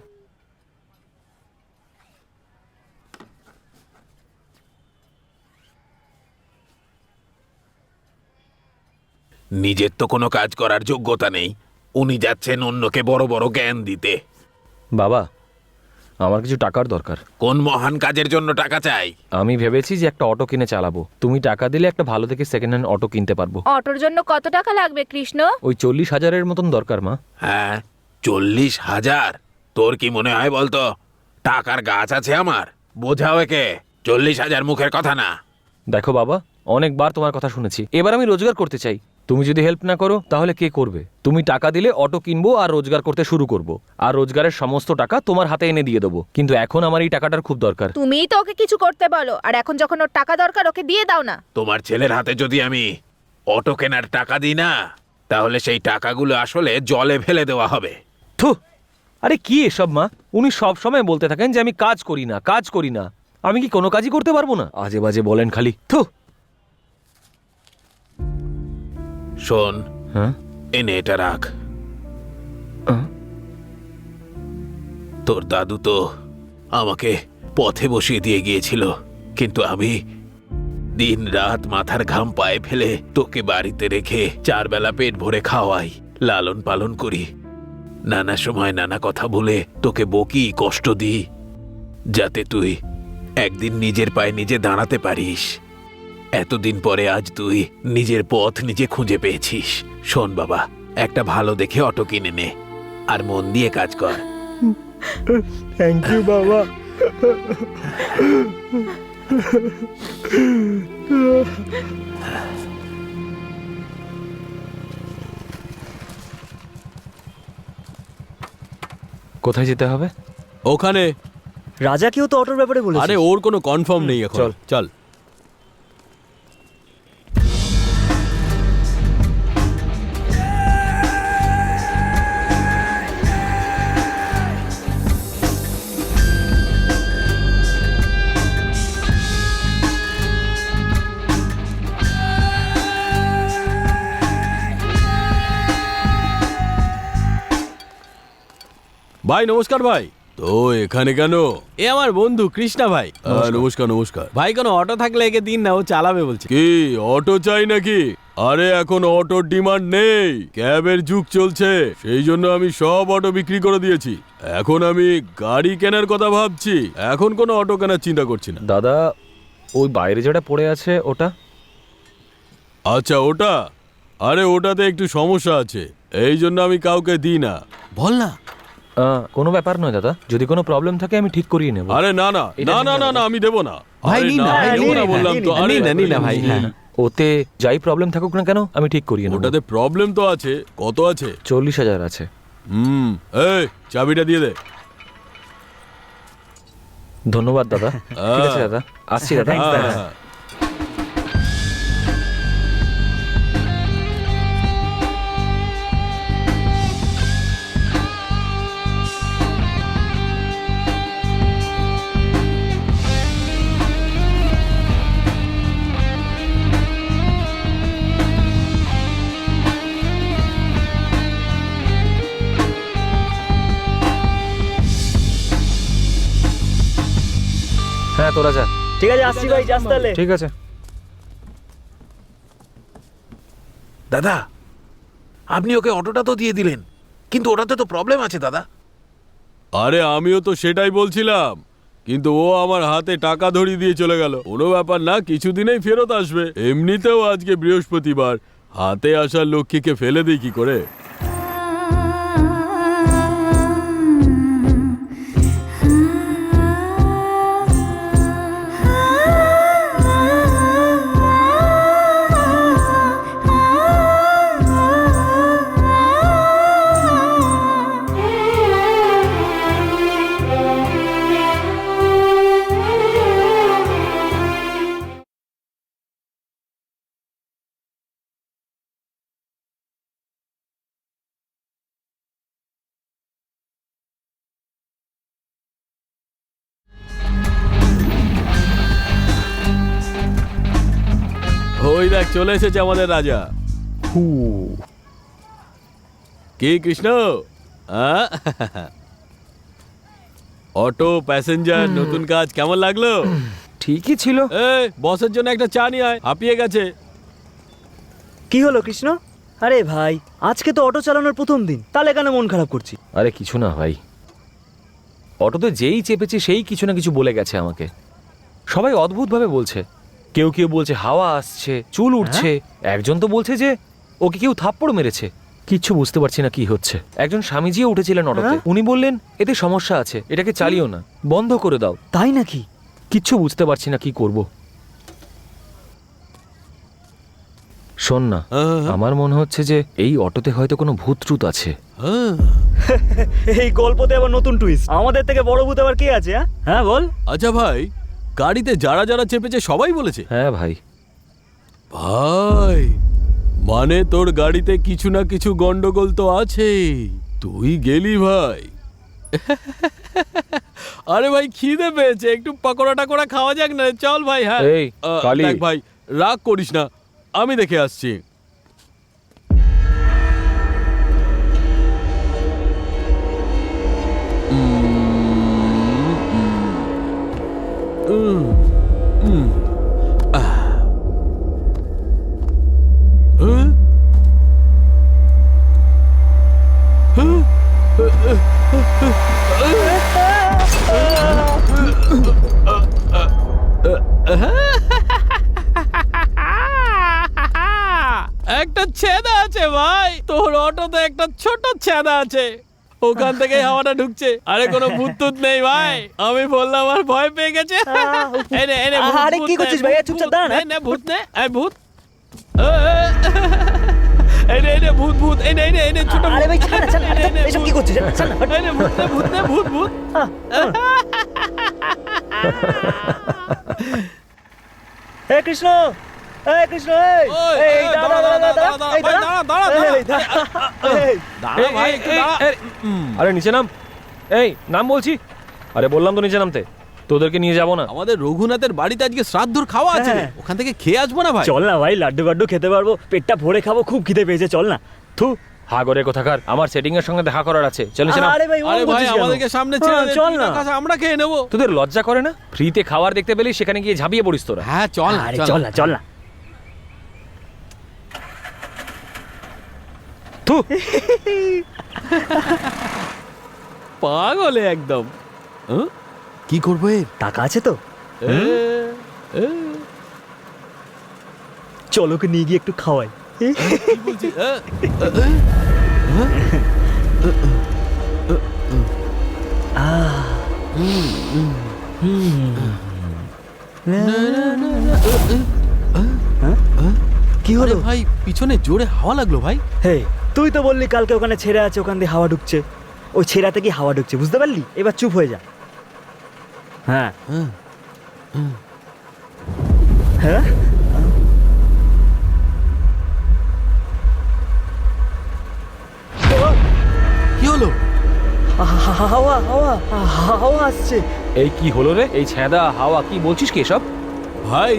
নিজের তো কোনো কাজ করার যোগ্যতা নেই, উনি যাচ্ছেন অন্যকে বড় বড় জ্ঞান দিতে। বাবা, আমার কিছু টাকার দরকার। কোন মহান কাজের জন্য টাকা চাই? আমি ভেবেছি যে একটা অটো কিনে চালাবো। তুমি টাকা দিলে একটা ভালো থেকে সেকেন্ড হ্যান্ড অটো কিনতে পারবো। অটোর জন্য কত টাকা লাগবে কৃষ্ণ? ওই 40,000-এর মতন দরকার মা। হ্যাঁ, 40,000? তোর কি মনে হয় বলতো টাকার গাছ আছে আমার? বোঝাও একে, 40,000 মুখের কথা না। দেখো বাবা, অনেকবার তোমার কথা শুনেছি, এবার আমি রোজগার করতে চাই। তুমি যদি হেল্প না করো তাহলে কে করবে? তুমি টাকা দিলে অটো কিনবো আর রোজগার করতে শুরু করব, আর রোজগারের সমস্ত টাকা তোমার হাতে এনে দিয়ে দেবো। কিন্তু এখন আমার এই টাকাটার খুব দরকার। তুমিই তো ওকে কিছু করতে বলো, আর এখন যখন ওর টাকা দরকার ওকে দিয়ে দাও না। তোমার ছেলের হাতে যদি আমি অটো কেনার টাকা দিই না, তাহলে সেই টাকাগুলো আসলে জলে ফেলে দেওয়া হবে। থু, আরে কি এসব মা? উনি সব সময় বলতে থাকেন যে আমি কাজ করি না, কাজ করি না। আমি কি কোনো কাজই করতে পারবো না? আজে বাজে বলেন খালি। থু। শোন, হ্যাঁ, এনে এটা রাখ। তোর দাদু তো আমাকে পথে বসিয়ে দিয়ে গিয়েছিল, কিন্তু আমি দিন রাত মাথার ঘাম পায়ে ফেলে তোকে বাড়িতে রেখে 4 বেলা পেট ভরে খাওয়াই, লালন পালন করি, নানা সময় নানা কথা বলে তোকে বকি, কষ্ট দিই, যাতে তুই একদিন নিজের পায়ে নিজে দাঁড়াতে পারিস। এতদিন পরে আজ তুই নিজের পথ নিজে খুঁজে পেয়েছিস। শোন বাবা, একটা ভালো দেখে অটো কিনে নে, আর মন দিয়ে কাজ কর। থ্যাংক ইউ বাবা। কোথায় যেতে হবে? ওখানে। রাজাকেও তো অটোর ব্যাপারে বলেছিস। আরে ওর কোনো কনফার্ম নেই এখন। চল। চল। ভাই নমস্কার ভাই। তো এখানে কেন? এ আমার বন্ধু কৃষ্ণা ভাই। নমস্কার নমস্কার ভাই, কোনো অটো থাকলে একে দিন না, ও চালাবে বলছে। কি অটো চাই নাকি? আরে এখন অটোর ডিমান্ড নেই, ক্যাবের যুগ চলছে, সেই জন্য আমি সব অটো বিক্রি করে দিয়েছি। এখন আমি গাড়ি কেনার কথা ভাবছি, এখন কোনো অটো কেনার চিন্তা করছি না। দাদা, ওই বাইরে যেটা পড়ে আছে ওটা? আচ্ছা ওটা? আরে ওটাতে একটু সমস্যা আছে, এই জন্য আমি কাউকে দিই না। বল না। কোনো ব্যাপার নয় দাদা, যদি কোনো প্রবলেম থাকে আমি ঠিক করিয়ে নেব। আরে না না এটা না নিন না না, না না, আমি দেবো না। ভাই, আরে নিন না, না, ভাই, আমি দেবো নিন না না, বললাম তো। আরে নিন না ভাই, হ্যাঁ। ওতে যাই প্রবলেম থাকুক না কেন আমি ঠিক করিয়ে নেব। ওটাতে প্রবলেম তো আছে, কত আছে? 40,000 আছে। এই চাবিটা দিয়ে দে। ধন্যবাদ দাদা। ঠিক আছে দাদা, আসছি দাদা। Thanks, দাদা। হ্যাঁ। হ্যাঁ তোরা যা। ঠিক আছে, আসছি ভাই, যাস তাহলে। ঠিক আছে। দাদা, আপনি ওকে অটোটা তো দিয়ে দিলেন, কিন্তু ওটাতে তো প্রবলেম আছে দাদা। আরে আমিও তো সেটাই বলছিলাম, কিন্তু ও আমার হাতে টাকা ধরিয়ে দিয়ে চলে গেল। কোনো ব্যাপার না, কিছুদিনেই ফেরত আসবে। এমনিতেও আজকে বৃহস্পতিবার, হাতে আসা লক্ষ্মীকে ফেলে দিই কি করে? ওই দেখ চলে এসেছে আমাদের রাজা। কি কৃষ্ণ, অটো প্যাসেঞ্জার নতুন কাজ কেমন লাগলো? ঠিকই ছিল। এই বসের জন্য একটা চা নিয়ে আয়, হাঁপিয়ে গেছে। কি হলো কৃষ্ণ? আরে ভাই, আজকে তো অটো চালানোর প্রথম দিন, তাহলে কেন মন খারাপ করছি? আরে কিছু না ভাই, অটোতে যেই চেপেছি সেই কিছু না কিছু বলে গেছে আমাকে। সবাই অদ্ভুতভাবে বলছে, কেউ কেউ বলছে হাওয়া আসছে, চুল উঠছে, একজন তো বলছে যে ওকে কেউ থাপ্পড় মেরেছে। কিচ্ছু বুঝতে পারছি না কি হচ্ছে। একজন স্বামীজিও উঠেছিলেন অটোতে, উনি বললেন এতে সমস্যা আছে, এটাকে চালিও না, বন্ধ করে দাও। তাই নাকি? কিচ্ছু বুঝতে পারছি না কি করব। শোন না, আমার মনে হচ্ছে যে এই অটোতে হয়তো কোনো ভূত ট্রুত আছে। এই গল্পতে আবার নতুন টুইস্ট। আমাদের থেকে বড় ভূত আবার কে আছে? হ্যাঁ বল। আচ্ছা ভাই, গাড়িতে যারা যারা চেপেছে সবাই বলেছে? হ্যাঁ ভাই। ভাই মানে তোর গাড়িতে কিছু না কিছু গন্ডগোল তো আছেই, তুই গেলি ভাই। আরে ভাই খিদে পেয়েছে, একটু পকোড়া টাকোড়া খাওয়া যাক না, চল ভাই। হ্যাঁ এই, কালী। দেখ ভাই, রাগ করিস না, আমি দেখে আসছি। একটা ছেদা আছে ভাই, তোর অটোতে একটা ছোট ছেদা আছে, ওখান থেকে হাওয়াটা ঢুকছে। আরে কোনো ভূত টুত নেই ভাই, আমি বললাম আর ভয় পেয়ে গেছে। আরে কি করছিস ভাই? চুপচাপ দাঁড়া না। ভূত নে, এই ভূত, এই নে ভূত ভূত, এই নে ছোট ভূত। আরে ভাই ছাড় না, ছাড় না, আরে এসব কি করছিস? ছাড় না, হট। এই নে ভূত নে ভূত ভূত। হে কৃষ্ণ, হে কৃষ্ণ, ওই, এই দাঁড়া দাঁড়া দাঁড়া দাঁড়া, এই দাঁড়া দাঁড়া, দাঁড়া, এই দাঁড়া। এই, দাঁড়া ভাই, একটু দাঁড়া। আরে নিচে নাম, এই নাম বলছি। আরে বললাম তো নিচে নামতে, তোদেরকে নিয়ে যাব না। আমাদের রঘুনাথের বাড়িতে আজকে শ্রাদ্ধর খাওয়া আছে, হ্যাঁ। ওখান থেকে খেয়ে আসবো না ভাই? চল না ভাই, লাড্ডু গাড্ডু খেতে পারবো, পেটটা ভরে খাবো, খুব খিদে পেয়েছে, চল না। থু, হাগরে কোথাকার, আমার সেটিং এর সঙ্গে দেখা করার আছে। চল নিচে নাম। আরে ভাই, আরে ওরম ভাই করছিস কেন? আমাদেরকে সামনে ছেড়ে দে, চল তুই না। না খাস, আমরা খেয়ে নেবো। তোদের লজ্জা করে না? ফ্রিতে খাবার দেখতে পেলে সেখানে গিয়ে ঝাঁপিয়ে পড়িস তোরা। হ্যাঁ চল না, আরে চল না, চল না। থু, পাগলে একদম। কি করবো এর? টাকা আছে তো? এ, এ, চল ওকে নিয়ে গিয়ে একটু খাওয়াই। কি বলছিস? কি আরে হলো? ভাই পিছনে জোরে হাওয়া লাগলো ভাই। হে, তুই তো বললি কালকে ওখানে ছেঁড়া আছে, ওখান দিয়ে হাওয়া ঢুকছে। ওই ছেঁড়াতে কি হাওয়া ঢুকছে, বুঝতে পারলি? এবার চুপ হয়ে যা। হ্যাঁ হ্যাঁ, কি হলো? হাওয়া হাওয়া হাওয়া আসছে। এই কি হলো রে? এই ছেঁদা হাওয়া, কি বলছিস কি এসব? ভাই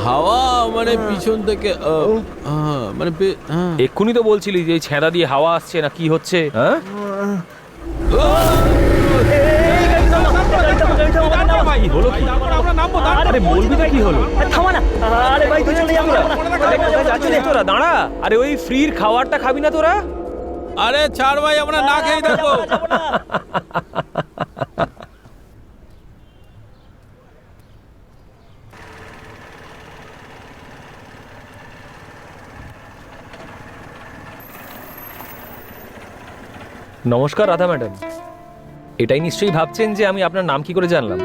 হাওয়া মানে পিছন থেকে মানে এক্ষুনি তো বলছিলি যে এই ছেঁদা দিয়ে হাওয়া আসছে না, কি হচ্ছে? হ্যাঁ কি হলো কি? আরে বলবি তো কি হলো? থামা না। আরে ভাই তুই চলে যাবি না। আরে কোথায় যাচ্ছিস তোরা? দাঁড়া। আরে ওই ফ্রির খাবারটা খাবি না তোরা? আরে ছাড় ভাই, আমরা না খেয়ে থাকবো। নমস্কার রাধা ম্যাডাম। এটাই নিশ্চয়ই ভাবছেন যে আমি আপনার নাম কি করে জানলাম।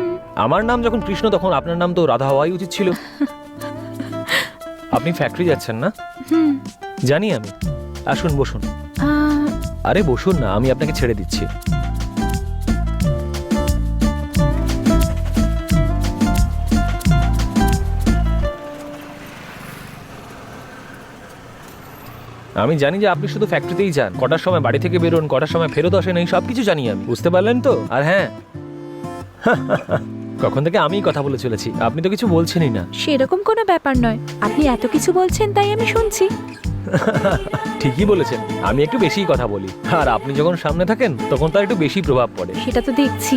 আমার নাম যখন কৃষ্ণ তখন আপনার নাম তো রাধা হওয়াই উচিত ছিল। আপনি ফ্যাক্টরি যাচ্ছেন না? জানি আমি। আসুন বসুন। আরে বসুন না, আমি আপনাকে ছেড়ে দিচ্ছি। আমি জানি যে আপনি শুধু ফ্যাক্টরিতেই যান, কটার সময় বাড়ি থেকে বেরোন, কটার সময় ফেরত আসেন, এই সব কিছু জানি আমি। বুঝতে পারলেন তো? আর হ্যাঁ, কখন থেকে আমিই কথা বলে চলেছি, আপনি তো কিছু বলছেনই না। সেরকম কোনো ব্যাপার নয়, আপনি এত কিছু বলছেন তাই আমি শুনছি। ঠিকই বলেছেন, আমি একটু বেশিই কথা বলি, আর আপনি যখন সামনে থাকেন তখন তার একটু বেশি প্রভাব পড়ে। সেটা তো দেখছি।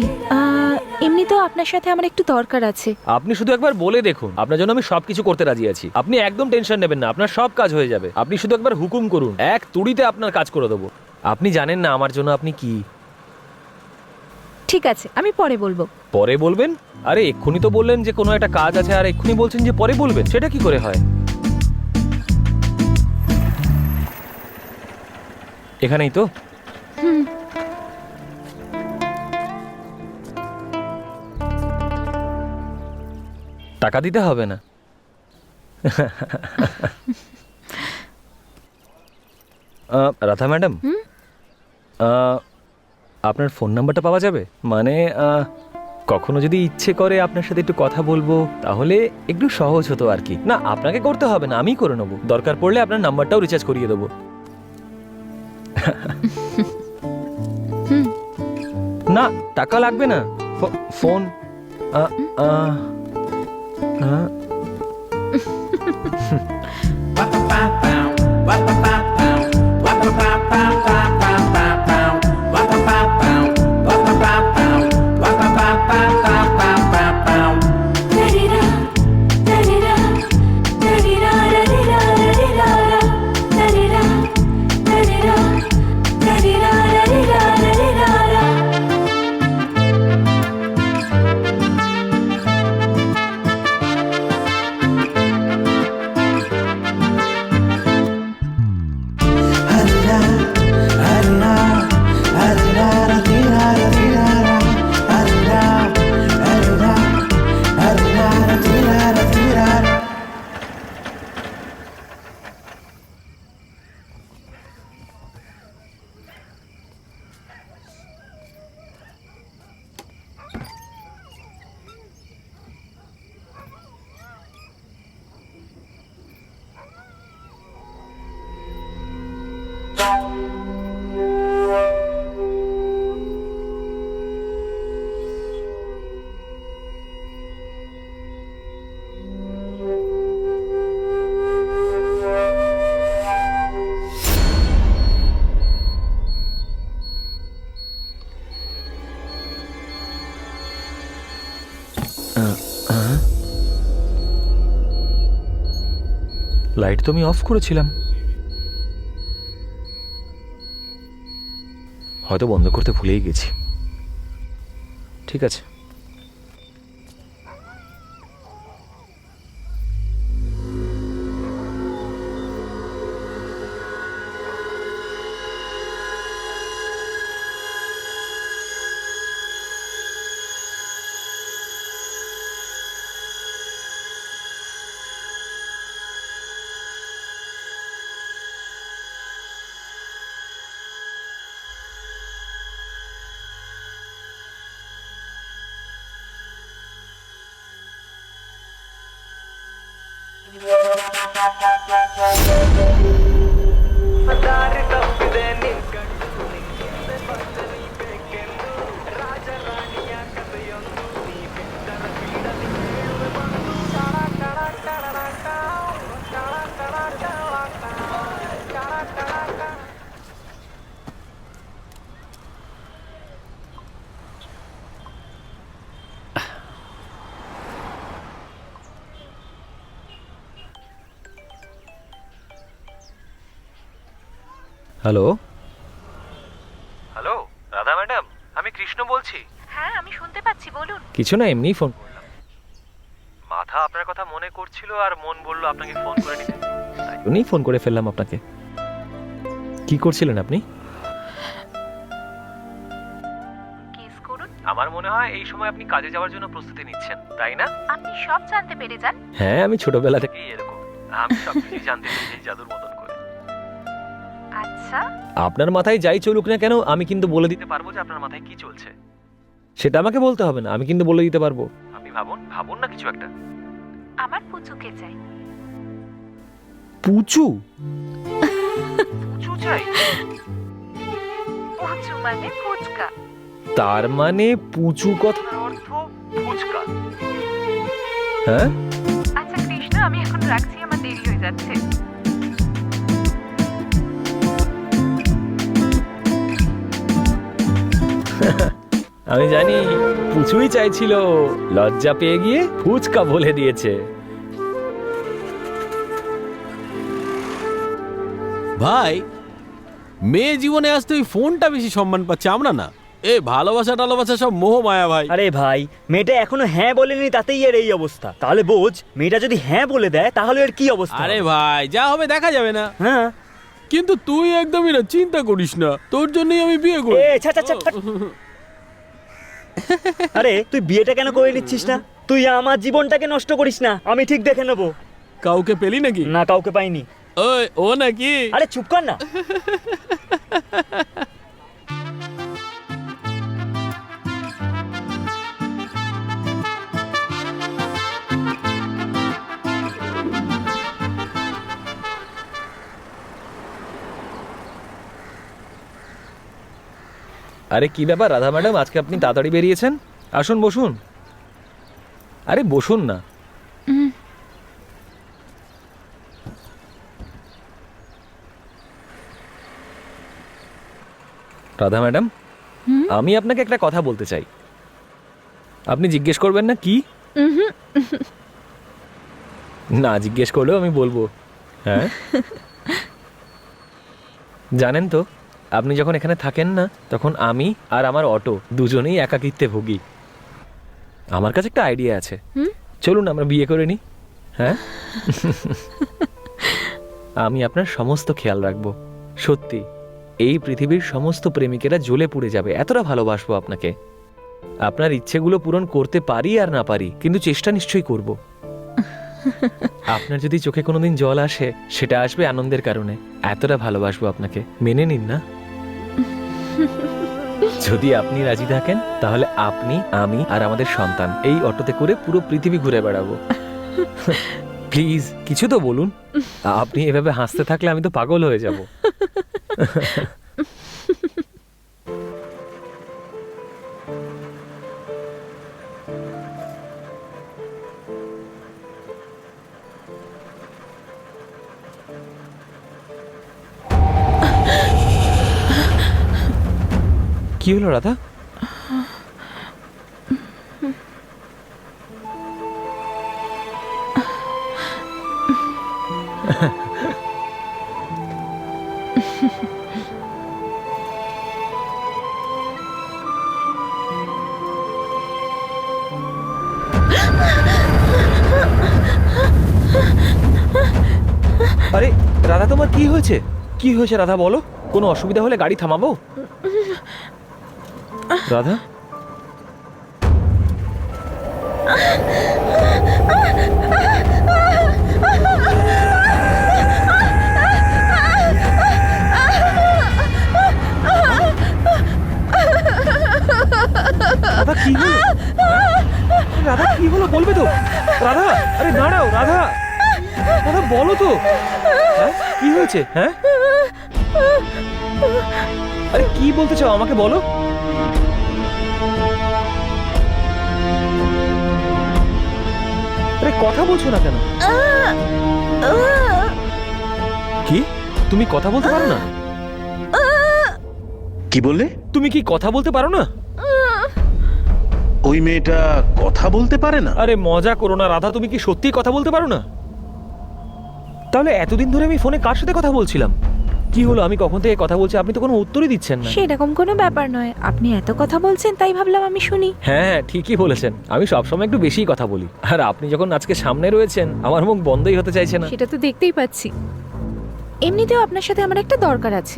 এমনি তো আপনার সাথে আমার একটু দরকার আছে। আপনি শুধু একবার বলে দেখুন, আপনার জন্য আমি সবকিছু করতে রাজি আছি। আপনি একদম টেনশন নেবেন না, আপনার সব কাজ হয়ে যাবে। আপনি শুধু একবার হুকুম করুন, এক তুড়িতে আপনার কাজ করে দেবো। আপনি জানেন না আমার জন্য আপনি কি। ঠিক আছে, আমি পরে বলবো। পরে বলবেন? আরে এক্ষুনি তো বললেন যে কোনো একটা কাজ আছে, আর এক্ষুনি বলছেন যে পরে বলবেন, সেটা কি করে হয়? এখানেই তো। টাকা দিতে হবে না। রাধা ম্যাডাম, আপনার ফোন নাম্বারটা পাওয়া যাবে? মানে কখনো যদি ইচ্ছে করে আপনার সাথে একটু কথা বলবো, তাহলে একটু সহজ হতো আর কি। না, আপনাকে করতে হবে না, আমি করে নেবো। দরকার পড়লে আপনার নাম্বারটাও রিচার্জ করিয়ে দেবো। না, টাকা লাগবে না। ফোন লাইট তো আমি অফ করেছিলাম, হয়তো বন্ধ করতে ভুলেই গেছি। ঠিক আছে। হ্যালো হ্যালো, রাধা ম্যাডাম, আমি কৃষ্ণ বলছি। হ্যাঁ, আমি শুনতে পাচ্ছি, বলুন। কিছু না, এমনিই ফোন করলাম। মাথা আপনার কথা মনে করছিল আর মন বললো আপনাকে ফোন করে নিতে, তাই জন্যই ফোন করে ফেললাম আপনাকে। কি করছিলেন আপনি? কিস করুন। আমার মনে হয় এই সময় আপনি কাজে যাওয়ার জন্য প্রস্তুতি নিচ্ছেন, তাই না? আপনি সব জানতে পেরে যান। হ্যাঁ, আমি ছোটবেলা থেকেই এরকম, আমি সব কিছু জানতে পেরেছি জাদুর মতন করে। আচ্ছা, আপনার মাথায় যাই চলুক না কেন, আমি কিন্তু বলে দিতে পারবো যে আপনার মাথায় কি চলছে। সেটা আমাকে বলতে হবে না, আমি কিন্তু বলে দিতে পারবো। আপনি ভাবুন ভাবুন না কিছু একটা। আমার পুচুকে চাই। পুচু? পুচু চাই? পুচু মানে ফুচকা। তার মানে পুচু কথার অর্থ ফুচকা? হ্যাঁ। আচ্ছা কৃষ্ণ, আমি এখন রাখছি, আমার দেরি হয়ে যাচ্ছে। আমি জানি পুচুই চাইছিল, লজ্জা পেয়ে গিয়ে ফুচকা বলে দিয়েছে। ভাই, মেয়ে জীবনে আসতে ওই ফোনটা বেশি সম্মান পাচ্ছে, আমরা না। এ ভালোবাসা টালোবাসা সব মোহ মায়া ভাই। আরে ভাই, মেয়েটা এখনো হ্যাঁ বলেনি, তাতেই এর এই অবস্থা। তাহলে বোঝ, মেয়েটা যদি হ্যাঁ বলে দেয় তাহলে এর কি অবস্থা আরে হবে। ভাই, যা হবে দেখা যাবে না। হ্যাঁ। কিন্তু তুই একদমই না, চিন্তা করিস না, তোর জন্যই আমি বিয়ে করি। এ ছা ছা ছা, ফাট। আরে তুই বিয়েটা কেন করে নিচ্ছিস না? তুই আমার জীবনটাকে নষ্ট করিস না, আমি ঠিক দেখে নেবো। কাউকে পেলি নাকি? না, কাউকে পাইনি। ওই ও নাকি? আরে চুপ কর না। আরে কি ব্যাপার রাধা ম্যাডাম, আজকে আপনি তাড়াতাড়ি বেরিয়েছেন? আসুন বসুন। আরে বসুন না। রাধা ম্যাডাম, আমি আপনাকে একটা কথা বলতে চাই। আপনি জিজ্ঞেস করবেন না কি? না জিজ্ঞেস করলেও আমি বলবো। হ্যাঁ। জানেন তো, আপনি যখন এখানে থাকেন না, তখন আমি আর আমার অটো দুজনেই একাকিত্বে ভুগি। আমার কাছে একটা আইডিয়া আছে, চলুন আমরা বিয়ে করে নিই। হ্যাঁ। আমি আপনার সমস্ত খেয়াল রাখবো, সত্যি। এই পৃথিবীর সমস্ত প্রেমিকেরা জ্বলে পুড়ে যাবে, এতটা ভালোবাসবো আপনাকে। আপনার ইচ্ছেগুলো পূরণ করতে পারি আর না পারি, কিন্তু চেষ্টা নিশ্চয়ই করব। আপনার যদি চোখে কোনোদিন জল আসে, সেটা আসবে আনন্দের কারণে। এতটা ভালোবাসবো আপনাকে, মেনে নিন না? যদি আপনি রাজি থাকেন, তাহলে আপনি, আমি আর আমাদের সন্তান এই অটোতে করে পুরো পৃথিবী ঘুরে বেড়াবো। প্লিজ কিছু তো বলুন। আপনি এভাবে হাসতে থাকলে আমি তো পাগল হয়ে যাব। কি হলো রাধা? আরে রাধা, তোমার কি হয়েছে? কি হয়েছে রাধা, বলো। কোনো অসুবিধা হলে গাড়ি থামাবো। রাধা, রাধা কি হলো? রাধা কি হলো বলবে তো? রাধা, আরে দাঁড়াও রাধা, রাধা বলো তো। হ্যাঁ, কি হয়েছে? হ্যাঁ, আরে কি বলতে চাও আমাকে বলো। আরে কথা বলছো না কেন? কি, তুমি কথা বলতে পারো না? কি বললে? তুমি কি কথা বলতে পারো না? ওই মেয়েটা কথা বলতে পারে না? আরে মজা করো না রাধা, তুমি কি সত্যি কথা বলতে পারো না? তাহলে এতদিন ধরে আমি ফোনে কার সাথে কথা বলছিলাম? কি হলো, আমি কখন থেকে কথা বলছি, আপনি তো কোনো উত্তরই দিচ্ছেন না। সেরকম কোনো ব্যাপার নয়, আপনি এত কথা বলছেন তাই ভাবলাম আমি শুনি। হ্যাঁ, ঠিকই বলেছেন, আমি সবসময় একটু বেশিই কথা বলি। আর আপনি যখন আজকে সামনে রয়েছেন, আমার মুখ বন্ধই হতে চাইছে না। সেটা তো দেখতেই পাচ্ছি। এমনিতেও আপনার সাথে আমার একটা দরকার আছে।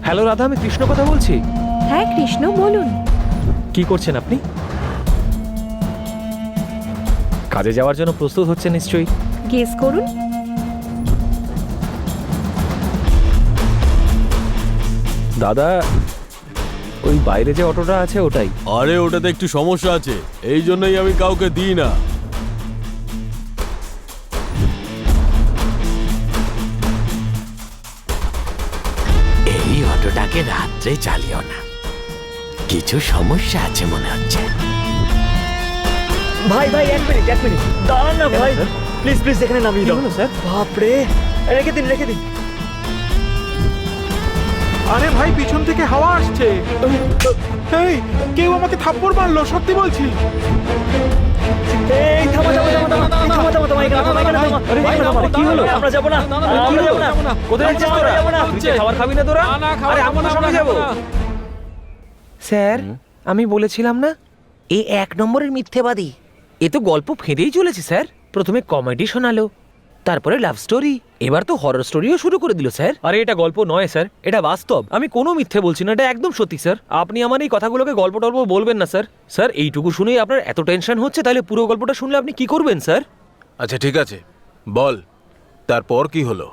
হ্যালো রাধা, আমি কৃষ্ণ কথা বলছি। হ্যাঁ কৃষ্ণ, বলুন। কি করছেন আপনি? কাজে যাওয়ার জন্য প্রস্তুত হচ্ছে নিশ্চয়ই। গেস করুন। দাদা, ওই বাইরে যে অটোটা আছে ওটাই। আরে ওটাতে একটু সমস্যা আছে, এই জন্যই আমি কাউকে দিই না। এই অটোটাকে রাত্রে চালিও না, কিছু সমস্যা আছে মনে হচ্ছে। ভাই ভাই, এক মিনিট দাঁড়ান না ভাই, স্যার? প্লিজ প্লিজ এখানে নামিয়ে কি দাও। হলো স্যার? বাপরে, রেখে দিন। আরে ভাই, পিছন থেকে হাওয়া আসছে। এই, কেউ আমাকে থাপ্পড় মারলো, সত্যি বলছি। এই থামা, এখানে থামা। আরে, ভাই, থামো, থামো, কি হলো? আমরা যাবো না, আমরা যাবো না। কোথায় যাচ্ছিস তোরা? তুই কি খাবার খাবি না তোরা? আরে আমি তো সঙ্গে যাবো। স্যার, আমি বলেছিলাম না, এই 1 নম্বরের মিথ্যেবাদী। এ তো গল্প ফেঁদেই চলেছে স্যার। প্রথমে কমেডি শোনালো, তারপরে লাভ স্টোরি, এবার তো হরর স্টোরিও শুরু করে দিল স্যার। আরে এটা গল্প নয় স্যার, এটা বাস্তব। আমি কোনো মিথ্যে বলছি না, এটা একদম সত্যি স্যার। আপনি আমার এই কথাগুলোকে গল্প টল্প বলবেন না স্যার। স্যার, এইটুকু শুনেই আপনার এত টেনশন হচ্ছে, তাহলে পুরো গল্পটা শুনলে আপনি কি করবেন স্যার? আচ্ছা ঠিক আছে, বল তারপর কি হলো?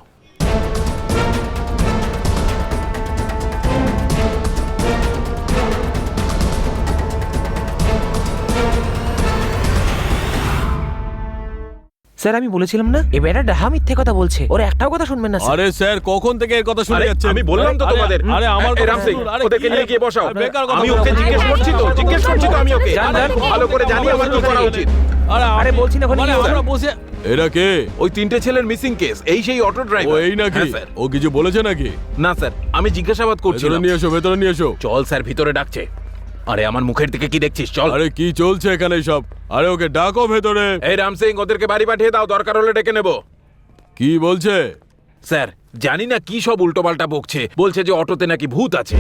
স্যার, আমি বলেছিলাম না, এবার একটা ডাহা মিথ্যে কথা বলছে, ওর একটাও কথা শুনবেন না স্যার। আরে স্যার, কখন থেকে এর কথা শুনে আরে, যাচ্ছেন? আমি বললাম তো আরে, তোমাদের। আরে আমার এই কথা রাম সিং, শুনুন। আরে, ওদেরকে কি- নিয়ে গিয়ে বসাও। আরে, বেকার কথা আমি বলবেন ওকে না। জিজ্ঞেস করছি তো আমি ওকে। যান, যান। ভালো করে জানি আমার কি করা উচিত। আরে বলছি না, ওখানে মানে কি হলো? আমরা বসে এরা কে? ওই 3টে ছেলের মিসিং কেস, এই সেই অটো ও ড্রাইভার। এই নাকি? হ্যাঁ, স্যার। ও কিছু বলেছে নাকি? না স্যার, আমি জিজ্ঞাসাবাদ ভেতরে করছিলাম। নিয়ে এসো, ভেতরে নিয়ে এসো। চল স্যার, ভিতরে ডাকছে। আরে আমার মুখের দিকে কি দেখছিস? চল। আরে কি চলছে এখানে সব? আরে ওকে ডাকো ভেতরে। এই রাম সিং, ওদেরকে বাড়ি পাঠিয়ে দাও, দরকার হলে ডেকে নেব। কি বলছে? স্যার, জানি না কি সব উল্টোপাল্টা বকছে, বলছে যে অটোতে নাকি ভূত আছে।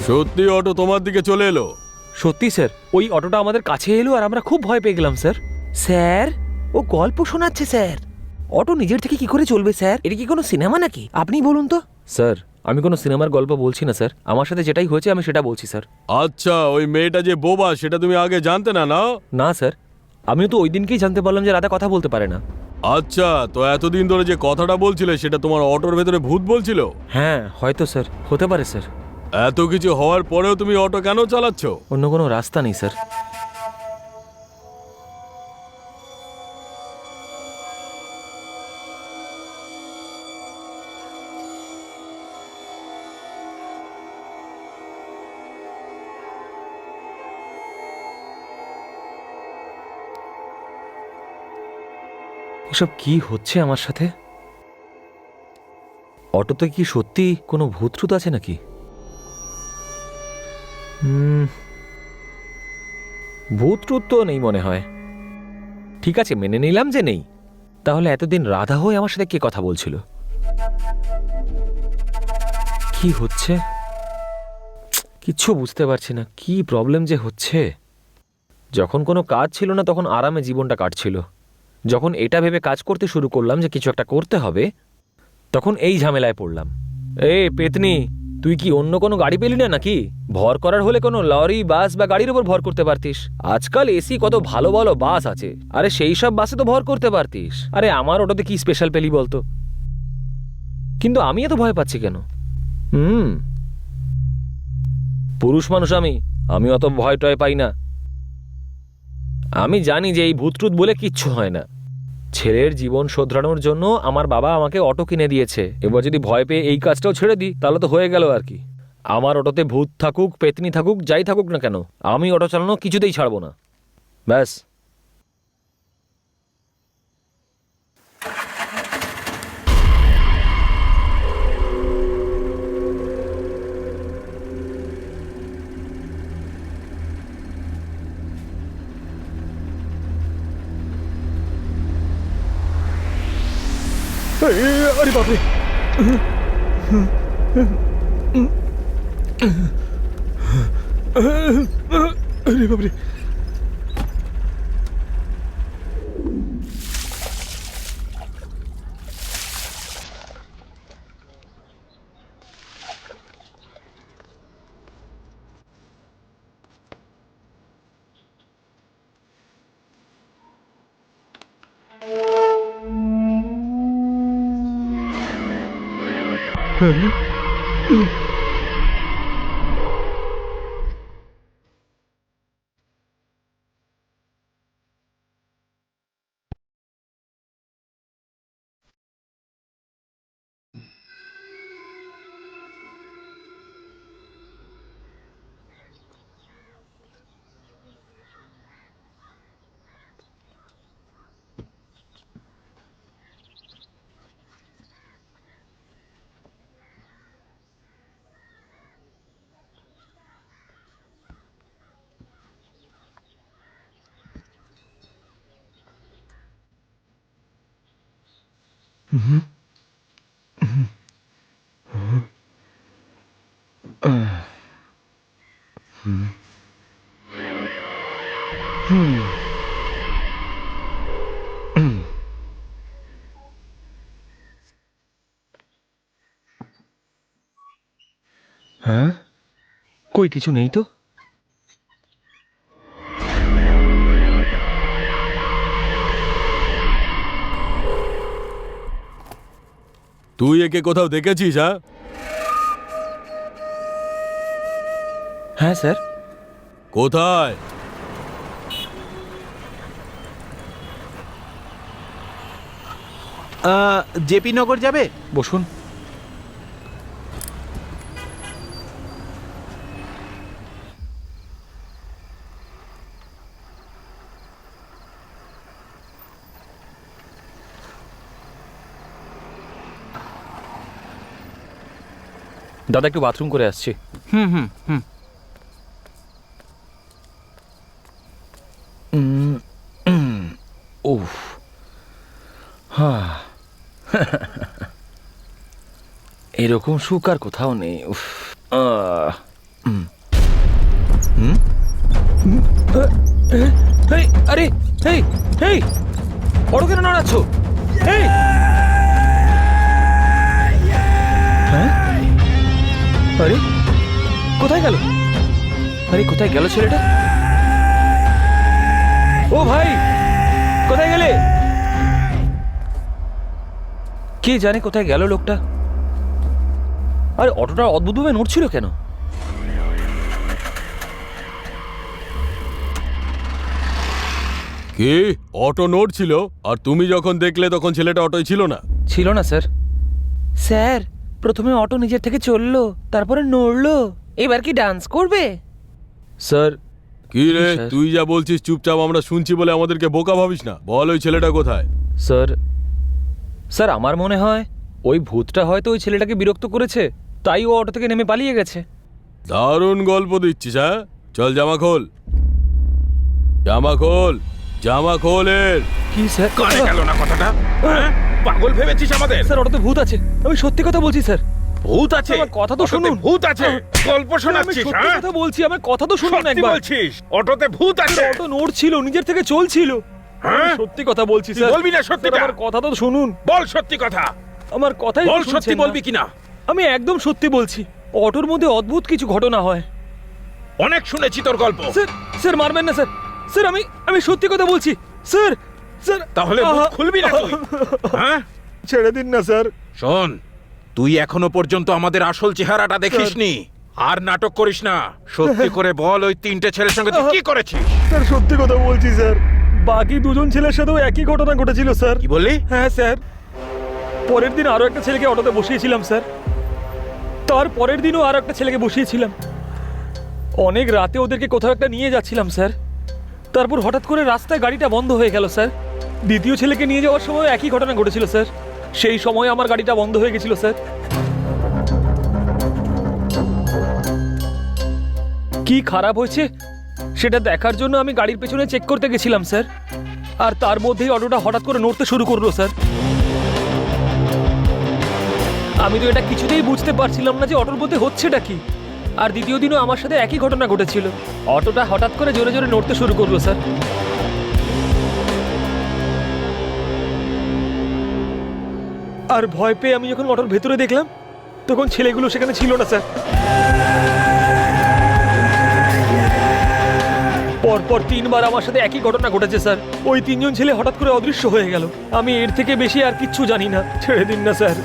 সত্যি অটো তোমার দিকে চলে এলো? সত্যি স্যার, ওই অটোটা আমাদের কাছে এলো আর আমরা খুব ভয় পেয়ে গেলাম স্যার। স্যার, ও গল্প শোনাচ্ছে স্যার। অটো নিজের থেকে কি করে চলবে স্যার? এটা কি কোনো সিনেমা নাকি? আপনি বলুন তো। স্যার, আমি কোনো সিনেমার গল্প বলছি না স্যার, আমার সাথে যেটাই হয়েছে আমি সেটা বলছি স্যার। আচ্ছা, ওই মেয়েটা যে বোবা সেটা তুমি আগে জানতে না? না না স্যার, আমিও তো ওই দিনকেই জানতে পারলাম যে রাধা কথা বলতে পারে না। আচ্ছা, তো এতদিন ধরে যে কথাটা বলছিলে সেটা তোমার অটোর ভেতরে ভূত বলছিল? হ্যাঁ, হয়তো স্যার, হতে পারে স্যার। এত কিছু হওয়ার পরেও তুমি অটো কেন চালাচ্ছ? অন্য কোনো রাস্তা নেই স্যার। এসব কি হচ্ছে আমার সাথে? অটোতে কি সত্যি কোনো ভূত আছে নাকি? ভূত তো নেই মনে হয়। ঠিক আছে, মেনে নিলাম যে নেই। তাহলে এতদিন রাধা হয়ে আমার সাথে কে কথা বলছিল? কি হচ্ছে কিচ্ছু বুঝতে পারছি না, কি প্রবলেম যে হচ্ছে। যখন কোনো কাজ ছিল না তখন আরামে জীবনটা কাটছিল। যখন এটা ভেবে কাজ করতে শুরু করলাম যে কিছু একটা করতে হবে, তখন এই ঝামেলায় পড়লাম। পেতনি, তুই কি অন্য কোনো গাড়ি পেলি না নাকি? ভর করার হলে কোনো লরি, বাস বা গাড়ির উপর ভর করতে পারতিস। আজকাল এসি কত ভালো ভালো বাস আছে, আরে সেই সব বাসে তো ভর করতে পারতিস। আরে আমার ওটাতে কি স্পেশাল পেলি বলতো? কিন্তু আমি এত ভয় পাচ্ছি কেন? পুরুষ মানুষ আমি অত ভয় টয় পাই না। আমি জানি যে এই ভূতটুত বলে কিচ্ছু হয় না। ছেলের জীবন শোধরানোর জন্য আমার বাবা আমাকে অটো কিনে দিয়েছে। এবার যদি ভয় পেয়ে এই কাজটাও ছেড়ে দিই তাহলে তো হয়ে গেল আর কি। আমার অটোতে ভূত থাকুক, পেতনি থাকুক, যাই থাকুক না কেন, আমি অটো চালানো কিছুতেই ছাড়বো না। ব্যাস। আরে বাপরে, আরে বাপরে। হ্যাঁ, কই কিছু নেই তো। তুই একে কোথাও দেখেছিস? হ্যাঁ স্যার। কোথায়? জেপি নগর যাবে? বসুন। দাদা একটু বাথরুম করে আসছি। উফ, হ্যাঁ, এরকম সুখ আর কোথাও নেই। উফ, আরে অটো কেন নাড়াচ্ছ? হ্যাঁ, আরে কোথায় গেল? আরে কোথায় গেল ছেলেটা? ও ভাই, কোথায় গেলে? কে জানে কোথায় গেল লোকটা। আরে অটোটা অদ্ভুতভাবে নড়ছিল কেন? কি অটো নোট ছিল? আর তুমি যখন দেখলে তখন ছেলেটা অটোয় ছিল না? ছিল না স্যার। স্যার, প্রথমে অটো নিজের থেকে চললো, তারপরে নড়লো। এবার কি ডান্স করবে? স্যার, কি রে, স্যার? তুই যা বলছিস চুপচাপ আমরা শুনছি বলে আমাদেরকে বোকা ভাবিস না। বল ওই ছেলেটা কোথায়? স্যার আমার মনে হয় ওই ভূতটা হয়তো ওই ছেলেটাকে বিরক্ত করেছে, তাই ও অটো থেকে নেমে পালিয়ে গেছে। দারুণ গল্প দিচ্ছিস, হ্যাঁ? চল জামা খোল, জামা খোল, জামা খোল এর। কি স্যার? কানে গেল না কথাটা? হ্যাঁ? পাগল ভেবেছিস আমাদের? স্যার অটোতে ভূত আছে, আমি সত্যি কথা বলছি স্যার। ভূত আছে? আমার কথা তো অটোতে শুনুন। ভূত আছে? গল্প আমি শোনাচ্ছিস? সত্যি হ্যাঁ? কথা বলছি, আমার কথা তো শুনুন সত্যি একবার। বলছিস অটোতে ভূত আছে? স্যার, অটো নড়ছিল, নিজের থেকে চলছিল। হ্যাঁ? আমি সত্যি কথা বলছি তুই স্যার। বলবি না সত্যিটা? স্যার, আমার কথা তো শুনুন। বল সত্যি কথা, আমার কথাই বল তো সত্যি শুনছেন না। বলবি কিনা? আমি একদম সত্যি বলছি। অটোর মধ্যে অদ্ভুত কিছু ঘটনা হয়। অনেক শুনেছি তোর গল্প। স্যার, স্যার মারবেন না স্যার। স্যার আমি সত্যি কথা বলছি স্যার। স্যার তাহলে মুখ খুলবি না তুই? হ্যাঁ? ছেড়ে দিন না স্যার। শোন, তুই এখনো পর্যন্ত আমাদের আসল চেহারাটা দেখিসনি। আর নাটক করিস না, সত্যি করে বল ওই তিনটে ছেলের সঙ্গে তুই কি করেছিস? স্যার সত্যি কথা বলছি স্যার। বাকি দুজন ছেলের সাথেও একই ঘটনা ঘটেছিল স্যার। কি বললি? হ্যাঁ স্যার, পরের দিন আরো একটা ছেলেকে অটোতে বসিয়েছিলাম স্যার। তার পরের দিনও আরো একটা ছেলেকে বসিয়েছিলাম। অনেক রাতে ওদেরকে কোথাও একটা নিয়ে যাচ্ছিলাম স্যার। তারপর হঠাৎ করে রাস্তায় গাড়িটা বন্ধ হয়ে গেল স্যার। দ্বিতীয় ছেলেকে নিয়ে যাওয়ার সময় একই ঘটনা ঘটেছিল স্যার। সেই সময় আমার গাড়িটা বন্ধ হয়ে গেছিল স্যার। কি খারাপ হয়েছে সেটা দেখার জন্য আমি গাড়ির পেছনে চেক করতে গেছিলাম স্যার। আর তার মধ্যেই অটোটা হঠাৎ করে নড়তে শুরু করলো স্যার। আমি তো এটা কিছুতেই বুঝতে পারছিলাম না যে অটোর মধ্যে হচ্ছেটা কি। আর দ্বিতীয় দিনও আমার সাথে একই ঘটনা ঘটেছিল। অটোটা হঠাৎ করে জোরে জোরে নড়তে শুরু করলো স্যার। আর ভয় পেয়ে আমি যখন অটোর ভেতরে দেখলাম তখন ছেলেগুলো সেখানে ছিল না স্যার। পরপর 3 বার আমার সাথে একই ঘটনা ঘটেছে স্যার। ওই 3 জন ছেলে হঠাৎ করে অদৃশ্য হয়ে গেল। আমি এর থেকে বেশি আর কিচ্ছু জানি না। ছেড়ে দিন না স্যার।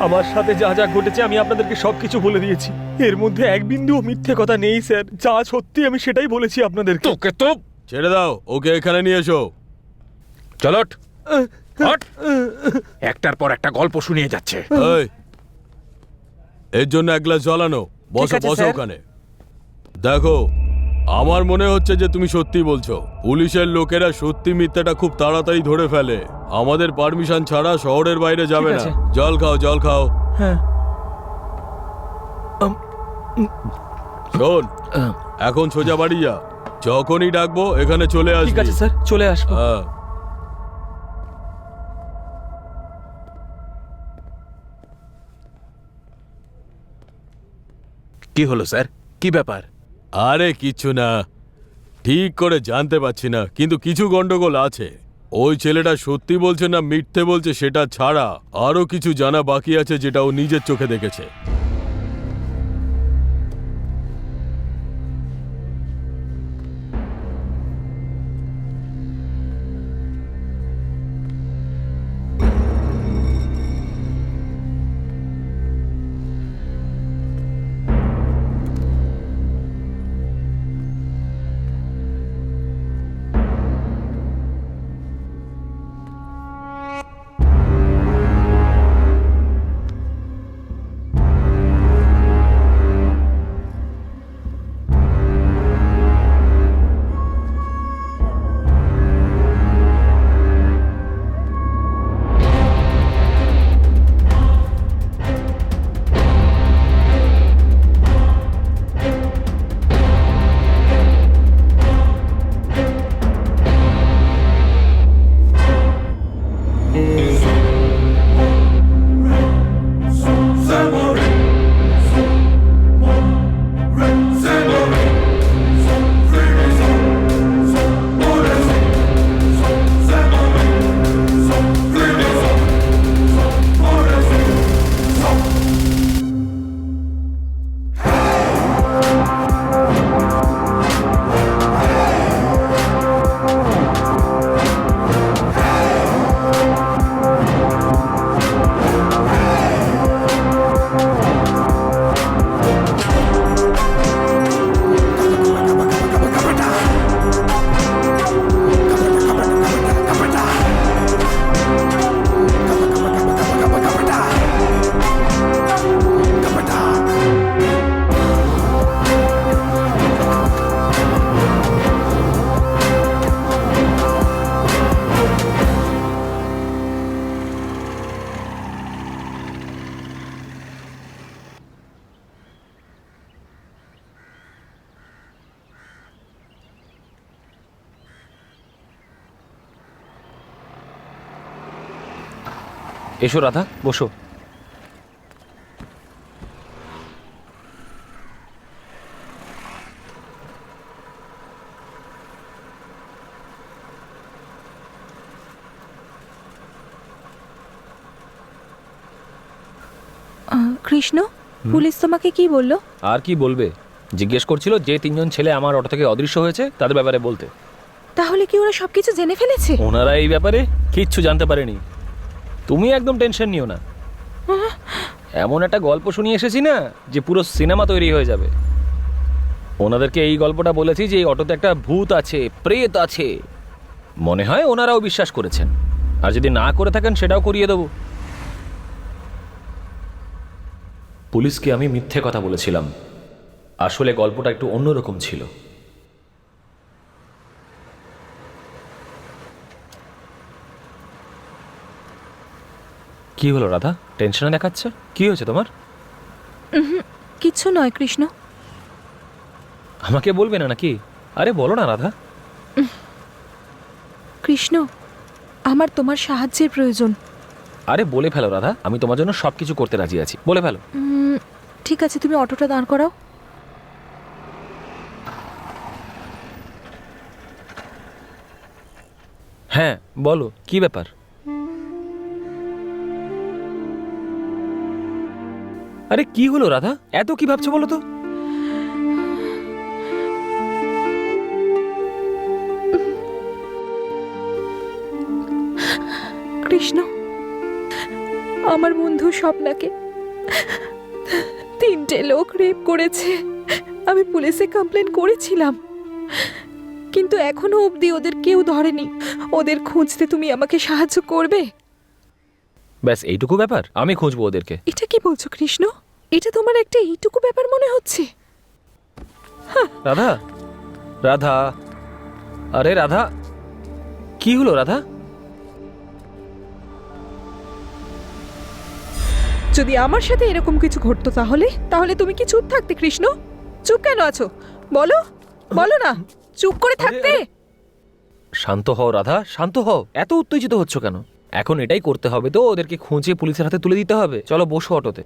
আমার সাথে যা যা ঘটেছে আমি আপনাদেরকে সবকিছু বলে দিয়েছি। এর মধ্যে এক বিন্দুও মিথ্যে কথা নেই স্যার। যা সত্যি আমি সেটাই বলেছি আপনাদেরকে। তোকে তো ছেড়ে দাও, ওকে এখানে নিয়ে এসো। চলট হট। একটার পর একটা গল্প শুনিয়ে যাচ্ছে। এই, এর জন্য এক গ্লাস জল আনো। বসো আছে, বসো স্যার। ওখানে। দেখো, আমার মনে হচ্ছে যে তুমি সত্যি বলছো। পুলিশের লোকেরা সত্যি মিথ্যাটা খুব তাড়াতাড়ি ধরে ফেলে। আমাদের পারমিশন ছাড়া শহরের বাইরে যাবে ঠিক না। আছে। জল খাও, জল খাও। হ্যাঁ। শোন, এখন সোজা বাড়ি যা। যখনই ডাকবো এখানে চলে আসবি। ঠিক আছে স্যার, চলে আসবো। হ্যাঁ। কি হলো স্যার? কি ব্যাপার? আরে কিচ্ছু না, ঠিক করে জানতে পারছি না, কিন্তু কিছু গন্ডগোল আছে। ওই ছেলেটা সত্যি বলছে না মিথ্যে বলছে সেটা ছাড়া আরো কিছু জানা বাকি আছে যেটা ও নিজের চোখে দেখেছে। এসো রাধা, বসো। কৃষ্ণ, পুলিশ তোমাকে কি বললো? আর কি বলবে, জিজ্ঞেস করছিল যে 3জন ছেলে আমার অটো থেকে অদৃশ্য হয়েছে তাদের ব্যাপারে বলতে। তাহলে কি ওরা সবকিছু জেনে ফেলেছে? ওনারা এই ব্যাপারে কিচ্ছু জানতে পারেনি। তুমি একদম টেনশন নিও না, এমন একটা গল্প শুনিয়ে এসেছি না যে পুরো সিনেমা তৈরি হয়ে যাবে। ওনাদেরকে এই গল্পটা বলেছি যে এই অটোতে একটা ভূত আছে, প্রেত আছে। মনে হয় ওনারাও বিশ্বাস করেছেন, আর যদি না করে থাকেন সেটাও করিয়ে দেবো। পুলিশকে আমি মিথ্যে কথা বলেছিলাম, আসলে গল্পটা একটু অন্যরকম ছিল। কি হলো রাধা, টেনশনে দেখাচ্ছে? কি হয়েছে তোমার? কিচ্ছু নয় কৃষ্ণ। আমাকে বলবে না নাকি? আরে বলো না রাধা। কৃষ্ণ, আমার তোমার সাহায্যের প্রয়োজন। আরে বলে ফেলো রাধা, আমি তোমার জন্য সবকিছু করতে রাজি আছি, বলে ফেলো। ঠিক আছে, তুমি অটোটা দাঁড় করাও। হ্যাঁ বলো, কি ব্যাপার? আরে কি হলো রাধা, এত কি ভাবছো বলো তো? কৃষ্ণ, আমার বন্ধু স্বপ্নাকে 3টে লোক রেপ করেছে। আমি পুলিশে কমপ্লেন করেছিলাম, কিন্তু এখনো অবধি ওদের কেউ ধরেনি। ওদের খুঁজতে তুমি আমাকে সাহায্য করবে? ব্যাস এইটুকু ব্যাপার? আমি খুঁজবো ওদেরকে। এটা কি বলছো কৃষ্ণ? এটা তোমার একটা এইটুকু ব্যাপার মনে হচ্ছে? রাধা, রাধা, আরে রাধা, কি হলো রাধা? যদি আমার সাথে এরকম কিছু ঘটতো তাহলে তুমি কি চুপ থাকতে কৃষ্ণ? চুপ কেন আছো? বলো, বলো না, চুপ করে থাকতে। শান্ত হও রাধা, শান্ত হও। এত উত্তেজিত হচ্ছ কেন? এখন এটাই করতে হবে তো, ওদেরকে খুঁজে পুলিশের হাতে তুলে দিতে হবে। চলো বসো অটোতে।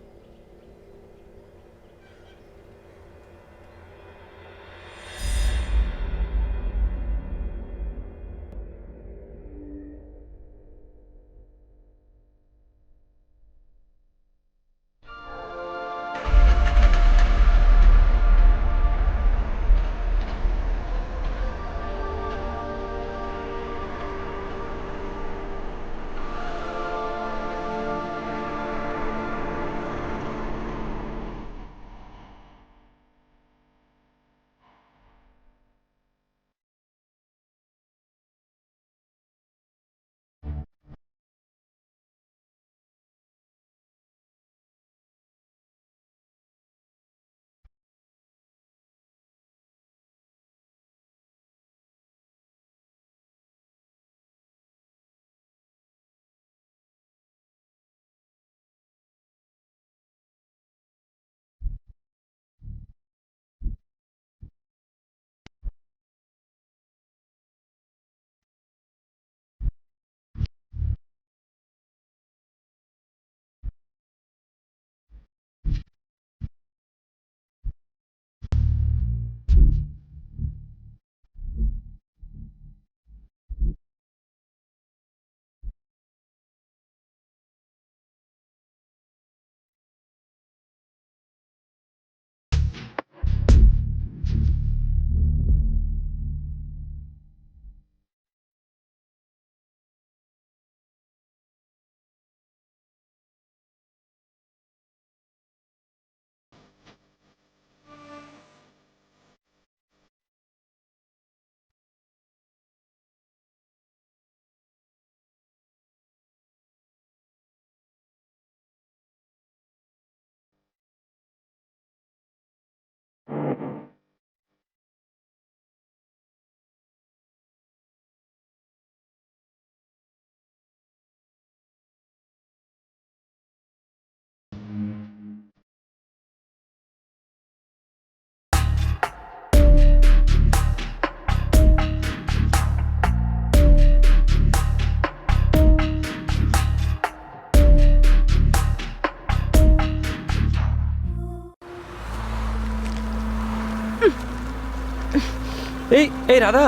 এই এই রাধা,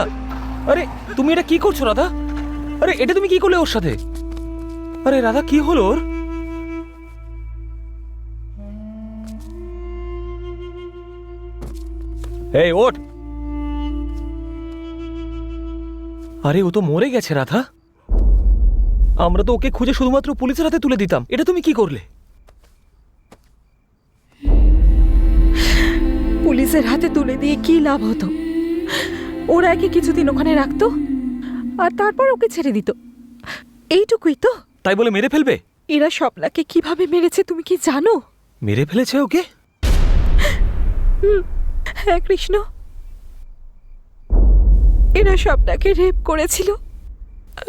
আরে তুমি এটা কি করছো রাধা? আরে এটা তুমি কি করলে ওর সাথে? আরে রাধা, কি হলো ওর? এই ওঠ! আরে ও তো মরে গেছে রাধা। আমরা তো ওকে খুঁজে শুধুমাত্র পুলিশের হাতে তুলে দিতাম, এটা তুমি কি করলে? পুলিশের হাতে তুলে দিয়ে কি লাভ হতো? ওরা একে কিছুদিন ওখানে রাখতো আর তারপর ওকে ছেড়ে দিত, এইটুকুই তো। তাই বলে মেরে ফেলবে? এরা স্বপ্নাকে কিভাবে মেরেছে তুমি কি জানো? মেরে ফেলেছে ওকে? হ্যাঁ কৃষ্ণ, এরা স্বপ্নাকে রেপ করেছিল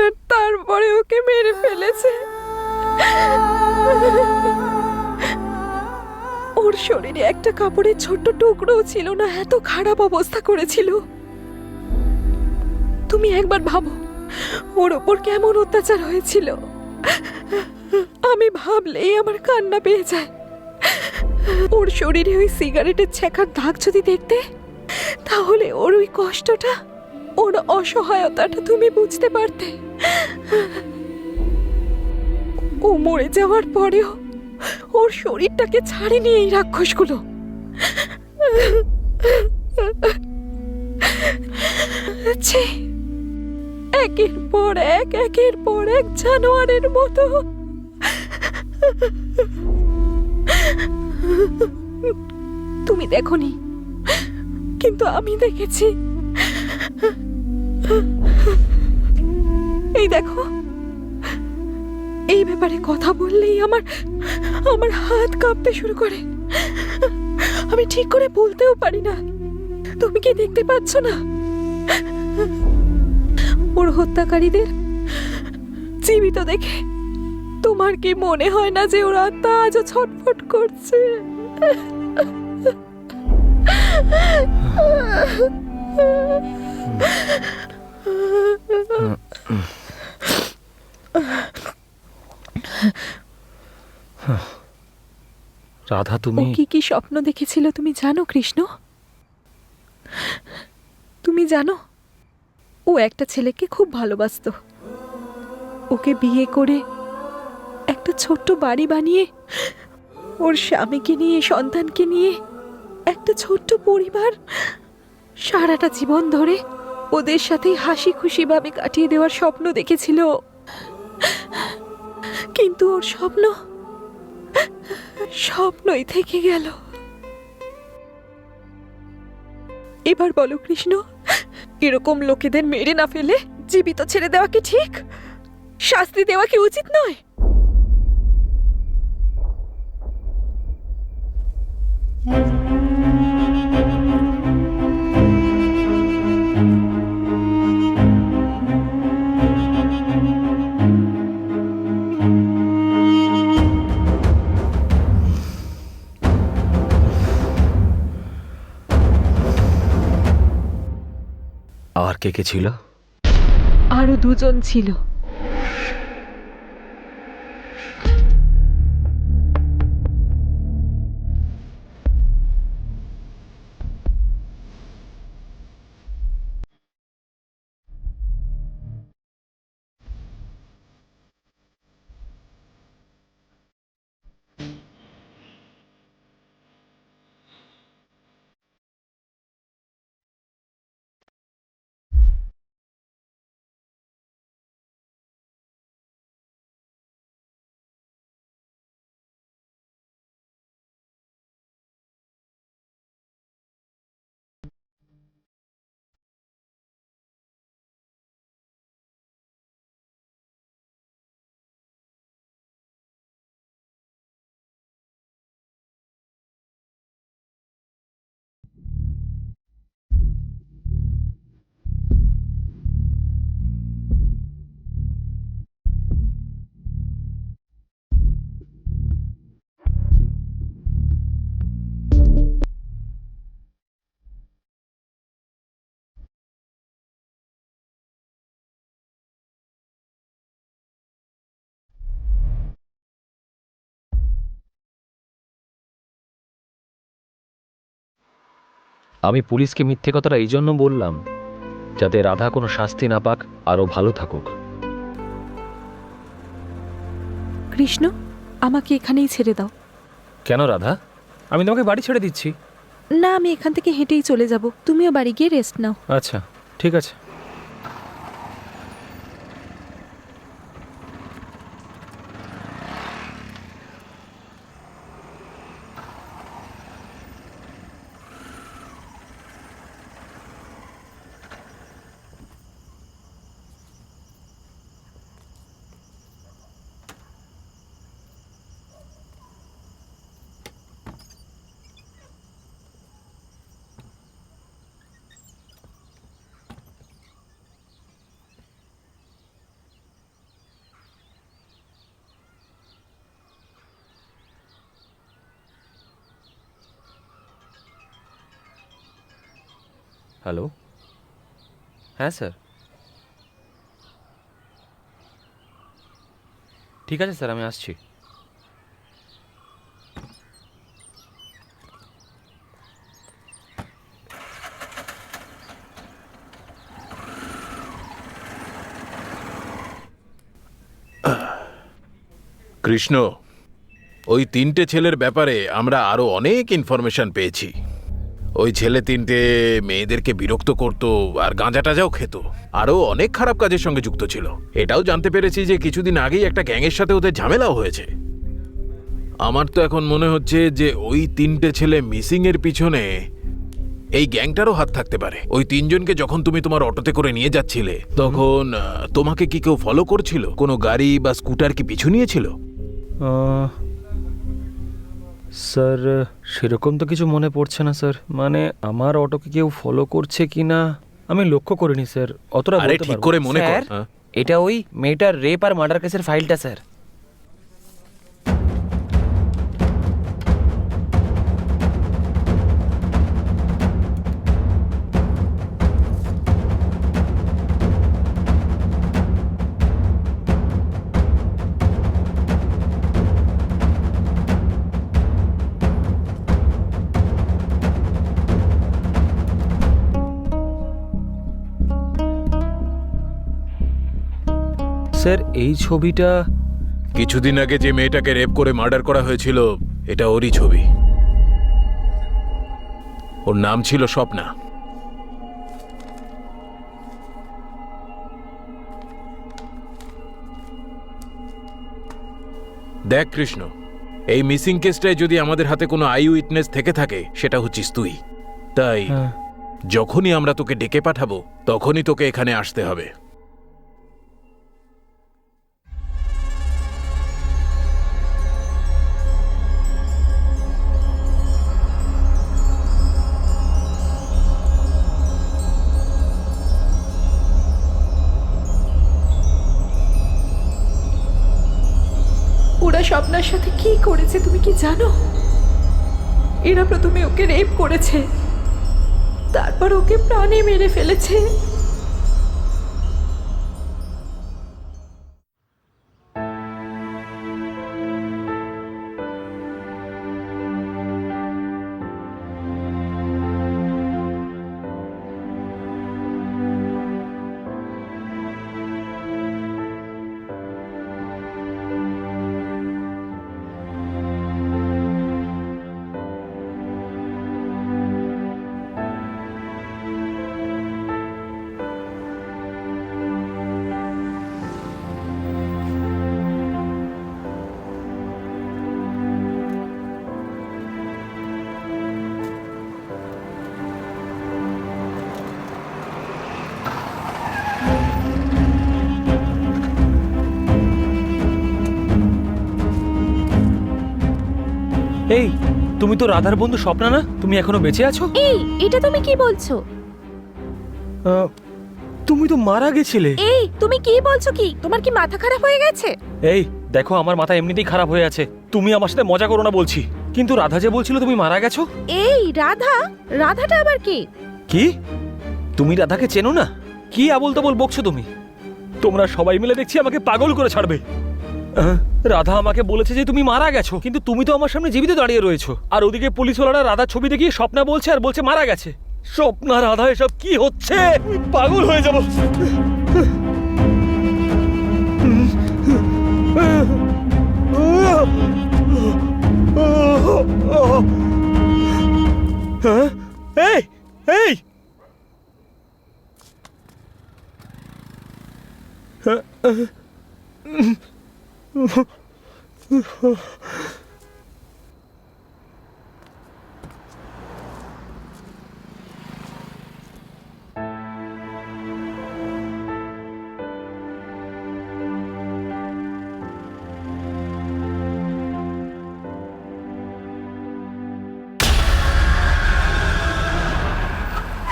আর তারপরে ওকে মেরে ফেলেছে। ওর শরীরে একটা কাপড়ের ছোট্ট টুকরোও ছিল না, এত খারাপ অবস্থা করেছিল। তুমি একবার ভাবো ওর ওপর কেমন অত্যাচার হয়েছিল। আমি ভাবলেই আমার কান্না পেয়ে যায়। ওর শরীরে ওই সিগারেটের ছেঁকার দাগ যদি দেখতে, তাহলে ওর ওই কষ্টটা, ওর অসহায়তাটা তুমি বুঝতে পারতে। ও মরে যাওয়ার পরেও ওর শরীরটাকে ছাড়েনি এই রাক্ষসগুলো। ছি, একের পর এক জানোয়ারের মতো। তুমি দেখোনি, কিন্তু আমি দেখেছি। এই দেখো, এই ব্যাপারে কথা বললেই আমার হাত কাঁপতে শুরু করে। আমি ঠিক করে বলতেও পারি না। তুমি কি দেখতে পাচ্ছ না? ওর হত্যাকারীদের জীবিত দেখে তোমার কি মনে হয় না যে ওর আত্মা আজও ছটফট করছে? রাধা, ও তুমি কি কি স্বপ্ন দেখেছিল তুমি জানো কৃষ্ণ? তুমি জানো ও একটা ছেলেকে খুব ভালোবাসতো। ওকে বিয়ে করে একটা ছোট্ট বাড়ি বানিয়ে ওর স্বামীকে নিয়ে, সন্তানকে নিয়ে একটা ছোট্ট পরিবার সারাটা জীবন ধরে ওদের সাথে হাসি খুশি ভাবে কাটিয়ে দেওয়ার স্বপ্ন দেখেছিল। কিন্তু ওর স্বপ্নই থেকে গেল। এবার বলো কৃষ্ণ, এরকম লোকেদের মেরে না ফেলে জীবিত ছেড়ে দেওয়া কি ঠিক? শাস্তি দেওয়া কি উচিত নয়? আর কে কে ছিল? আরো দুজন ছিল। আমি পুলিশকে মিথ্যে কথাটা এই জন্য বললাম যাতে রাধা কোনো শাস্তি না পাক, আরো ভালো থাকুক। কৃষ্ণ, আমাকে এখানেই ছেড়ে দাও। কেন রাধা? আমি তোমাকে বাড়ি ছেড়ে দিচ্ছি। না, আমি এখান থেকে হেঁটেই চলে যাব, তুমিও বাড়ি গিয়ে রেস্ট নাও। আচ্ছা, ঠিক আছে। হ্যালো, হ্যাঁ স্যার, ঠিক আছে স্যার, আমি আসছি। কৃষ্ণ, ওই তিনটে ছেলের ব্যাপারে আমরা আরো অনেক ইনফরমেশন পেয়েছি। ওই ছেলে তিনটে মেয়েদেরকে বিরক্ত করত আর গাঁজা টাজাও খেত, আরো অনেক খারাপ কাজের সঙ্গে যুক্ত ছিল। এটাও জানতে পেরেছি যে কিছুদিন আগেই একটা গ্যাংয়ের সাথে ওদের ঝামেলাও হয়েছে। আমার তো এখন মনে হচ্ছে যে ওই তিনটে ছেলে মিসিং এর পিছনে এই গ্যাংটারও হাত থাকতে পারে। ওই তিনজনকে যখন তুমি তোমার অটোতে করে নিয়ে যাচ্ছিলে তখন তোমাকে কি কেউ ফলো করছিল? কোনো গাড়ি বা স্কুটার কি পিছু নিয়েছিল? স্যার, সেরকম তো কিছু মনে পড়ছে না স্যার। মানে আমার অটোকে কেউ ফলো করছে কিনা আমি লক্ষ্য করিনি স্যার, অতটা আরে বলতে ঠিক পারবো করে না। মনে কর। স্যার, এটা ওই মেয়েটার রেপ আর মার্ডার কেসের ফাইলটা স্যার। স্যার, এই ছবিটা কিছুদিন আগে যে মেয়েটাকে রেপ করে মার্ডার করা হয়েছিল এটা ওরই ছবি। ওর নাম ছিল স্বপ্না। দেখ কৃষ্ণ, এই মিসিং কেসটায় যদি আমাদের হাতে কোনো আই উইটনেস থেকে থাকে সেটা হচ্ছিস তুই। তাই যখনই আমরা তোকে ডেকে পাঠাবো তখনই তোকে এখানে আসতে হবে। ওরা স্বপ্নার সাথে কি করেছে তুমি কি জানো? এরা প্রথমে ওকে রেপ করেছে, তারপর ওকে প্রাণে মেরে ফেলেছে। এই, তুমি তো রাধার বন্ধু স্বপ্না না? তুমি এখনো বেঁচে আছো? এই, এটা তুমি কি বলছো? তুমি তো মারা গেছিলে। এই, তুমি কি বলছো? কি তোমার কি মাথা খারাপ হয়ে গেছে? এই দেখো, আমার মাথা এমনিতেই খারাপ হয়ে আছে, তুমি আমার সাথে মজা করো না বলছি। কিন্তু রাধা যে বলছিল তুমি মারা গেছো। এই রাধা, রাধাটা আবার কি? কি? তুমি রাধাকে চেনো না? কি আবল তাবল বকছো তুমি? তোমরা সবাই মিলে দেখছি আমাকে পাগল করে ছাড়বে। রাধা আমাকে বলেছে যে তুমি মারা গেছো, কিন্তু তুমি তো আমার সামনে জীবিত দাঁড়িয়ে রয়েছো। আর ওদিকে পুলিশওয়ালারা রাধার ছবি দেখিয়ে স্বপ্না বলছে আর বলছে মারা গেছে। স্বপ্না, রাধা, এসব কি হচ্ছে? আমি পাগল হয়ে যাব। এই এই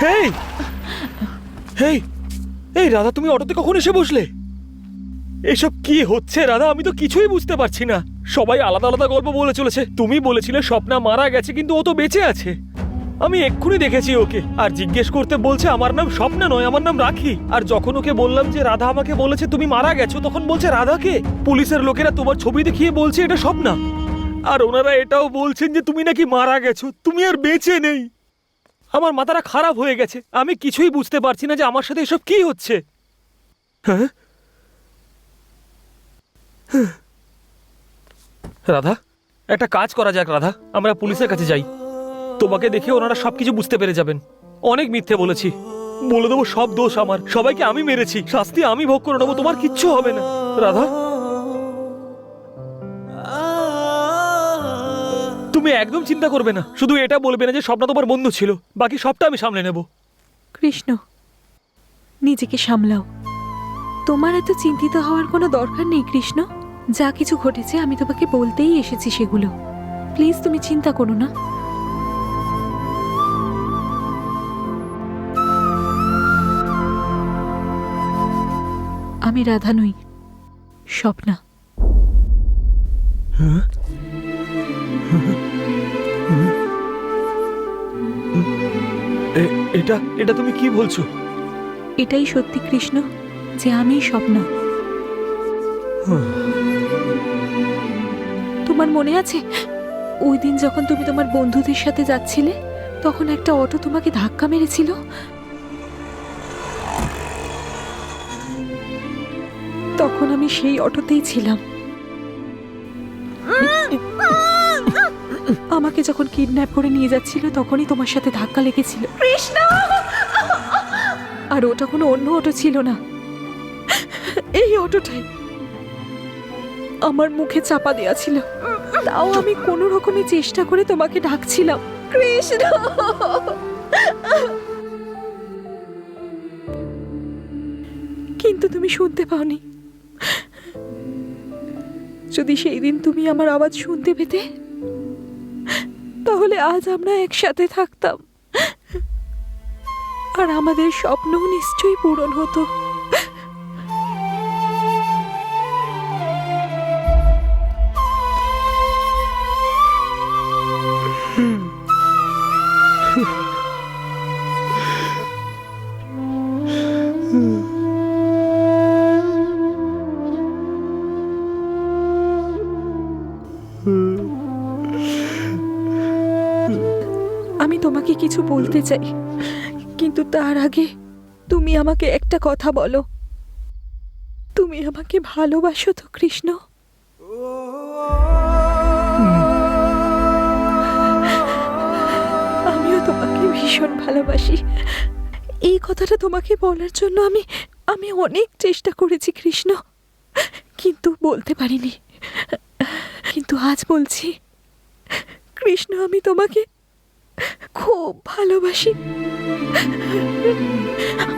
হেই হেই এই রাধা, তুমি অটোতে কখন এসে বসলে? এসব কি হচ্ছে রাধা? আমি তো কিছুই বুঝতে পারছি না। সবাই আলাদা আলাদা গল্প বলে চলেছে। তুমি বলেছিলে স্বপ্না মারা গেছে, কিন্তু ও তো বেঁচে আছে। আমি এক্ষুনি দেখেছি ওকে, আর জিজ্ঞেস করতে বলছে আমার নাম স্বপ্না নয়, আমার নাম রাখি। আর যখন ওকে বললাম যে রাধা আমাকে বলেছে তুমি মারা গেছো, তখন বলছে রাধাকে। পুলিশের লোকেরা তোমার ছবি দেখিয়ে বলছে এটা স্বপ্না, আর ওনারা এটাও বলছেন যে তুমি নাকি মারা গেছো, তুমি আর বেঁচে নেই। আমার মাথাটা খারাপ হয়ে গেছে। আমি কিছুই বুঝতে পারছি না যে আমার সাথে এসব কি হচ্ছে। হ্যাঁ রাধা, একটা কাজ করা যাক রাধা, আমরা পুলিশের কাছে যাই। তোমাকে দেখে ওনারা সবকিছু বুঝতে পেরে যাবেন। অনেক মিথ্যে বলেছি, বলে দেবো সব দোষ আমার, সবাইকে আমি মেরেছি, শাস্তি আমি ভোগ করে নেবো, তোমার কিচ্ছু হবে না। রাধা, তুমি একদম চিন্তা করবে না, শুধু এটা বলবে না যে স্বপ্না তোমার বন্ধু ছিল, বাকি সবটা আমি সামলে নেব। কৃষ্ণ, নিজেকে সামলাও। তোমার এত চিন্তিত হওয়ার কোনো দরকার নেই কৃষ্ণ। যা কিছু ঘটেছে আমি তোমাকে বলতেই এসেছি সেগুলো। প্লিজ তুমি চিন্তা করো না। আমি রাধা নই, স্বপ্না। এটা এটা তুমি কি বলছো? এটাই সত্যি কৃষ্ণ, যে আমি স্বপ্না। তোমার মনে আছে ওই দিন যখন তুমি তোমার বন্ধুদের সাথে যাচ্ছিলে, তখন একটা অটো তোমাকে ধাক্কা মেরেছিল? তখন আমি সেই অটোতেই ছিলাম। আমাকে যখন কিডন্যাপ করে নিয়ে যাচ্ছিল, তখনই তোমার সাথে ধাক্কা লেগেছিল। কৃষ্ণ! আর ওটা কোনো অন্য অটো ছিল না, এই অটোটাই আমার মুখে চাপা দেয়া ছিল। তাও আমি কোনো রকমে চেষ্টা করে তোমাকে ডাকছিলাম, কৃষ্ণ। কিন্তু তুমি শুনতে পাওনি। যদি সেই দিন তুমি আমার আওয়াজ শুনতে পেতে, তাহলে আজ আমরা একসাথে থাকতাম, আর আমাদের স্বপ্নও নিশ্চয়ই পূরণ হতো। আমি তোমাকে কিছু বলতে চাই, কিন্তু তার আগে তুমি আমাকে একটা কথা বলো। তুমি আমাকে ভালোবাসো তো কৃষ্ণ? আমিও তোমাকে ভীষণ ভালোবাসি। এই কথাটা তোমাকে বলার জন্য আমি অনেক চেষ্টা করেছি কৃষ্ণ, কিন্তু বলতে পারিনি। কিন্তু আজ বলছি কৃষ্ণ, আমি তোমাকে খুব ভালোবাসি।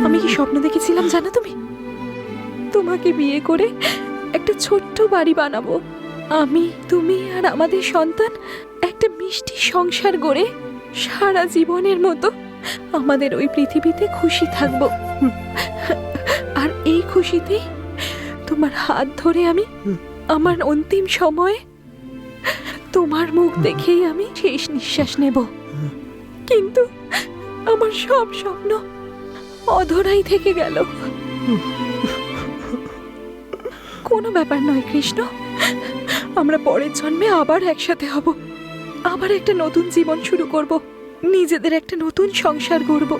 আমি কি স্বপ্ন দেখেছিলাম জানো তুমি? তোমাকে বিয়ে করে একটা ছোট্ট বাড়ি বানাবো, আমি, তুমি আর আমাদের সন্তান একটা মিষ্টি সংসার গড়ে সারা জীবনের মতো আমাদের ওই পৃথিবীতে খুশি থাকব। আর এই খুশিতেই তোমার হাত ধরে আমি আমার অন্তিম সময়ে তোমার মুখ দেখেই আমি শেষ নিঃশ্বাস নেব। কিন্তু আমার সব স্বপ্ন অধরাই থেকে গেল। কোনো ব্যাপার নয় কৃষ্ণ, আমরা পরের জন্মে আবার একসাথে হব, আবার একটা নতুন জীবন শুরু করব। নিজেদের একটা নতুন সংসার গড়ব।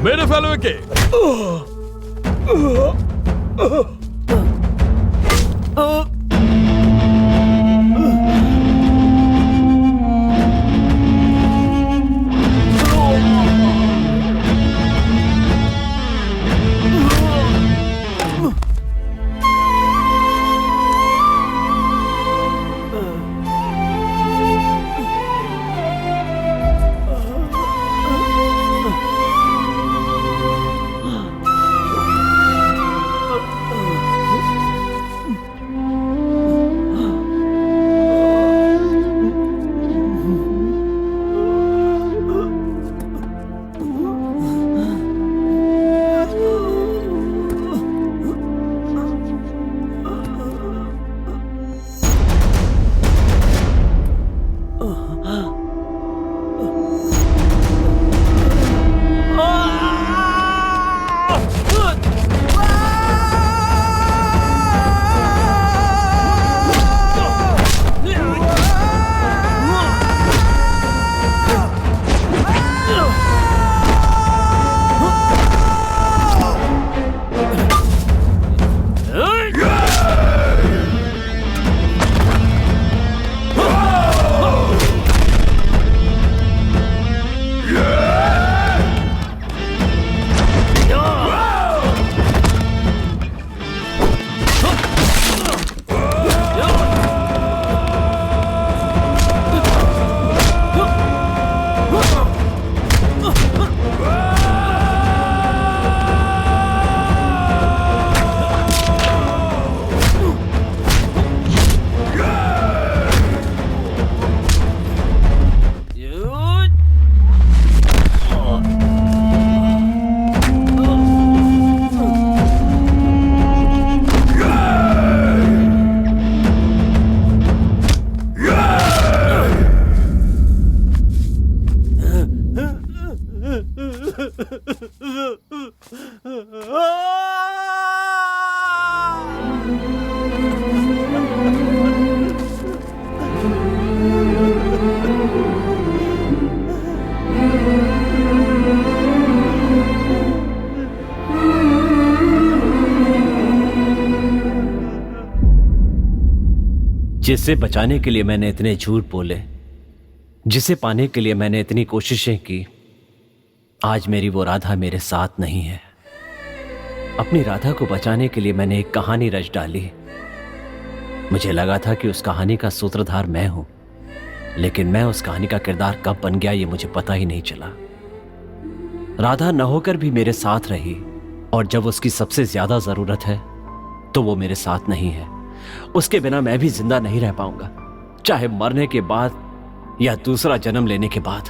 মেরে ফেলো একে। जिसे बचाने के लिए मैंने इतने झूठ बोले, जिसे पाने के लिए मैंने इतनी कोशिशें की, आज मेरी वो राधा मेरे साथ नहीं है। अपनी राधा को बचाने के लिए मैंने एक कहानी रच डाली। मुझे लगा था कि उस कहानी का सूत्रधार मैं हूं, लेकिन मैं उस कहानी का किरदार कब बन गया ये मुझे पता ही नहीं चला। राधा न होकर भी मेरे साथ रही, और जब उसकी सबसे ज्यादा जरूरत है तो वो मेरे साथ नहीं है। उसके बिना मैं भी जिंदा नहीं रह पाऊंगा, चाहे मरने के बाद या दूसरा जन्म लेने के बाद,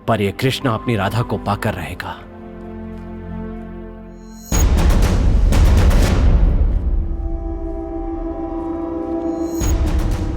पर ये कृष्णा अपनी राधा को पाकर रहेगा।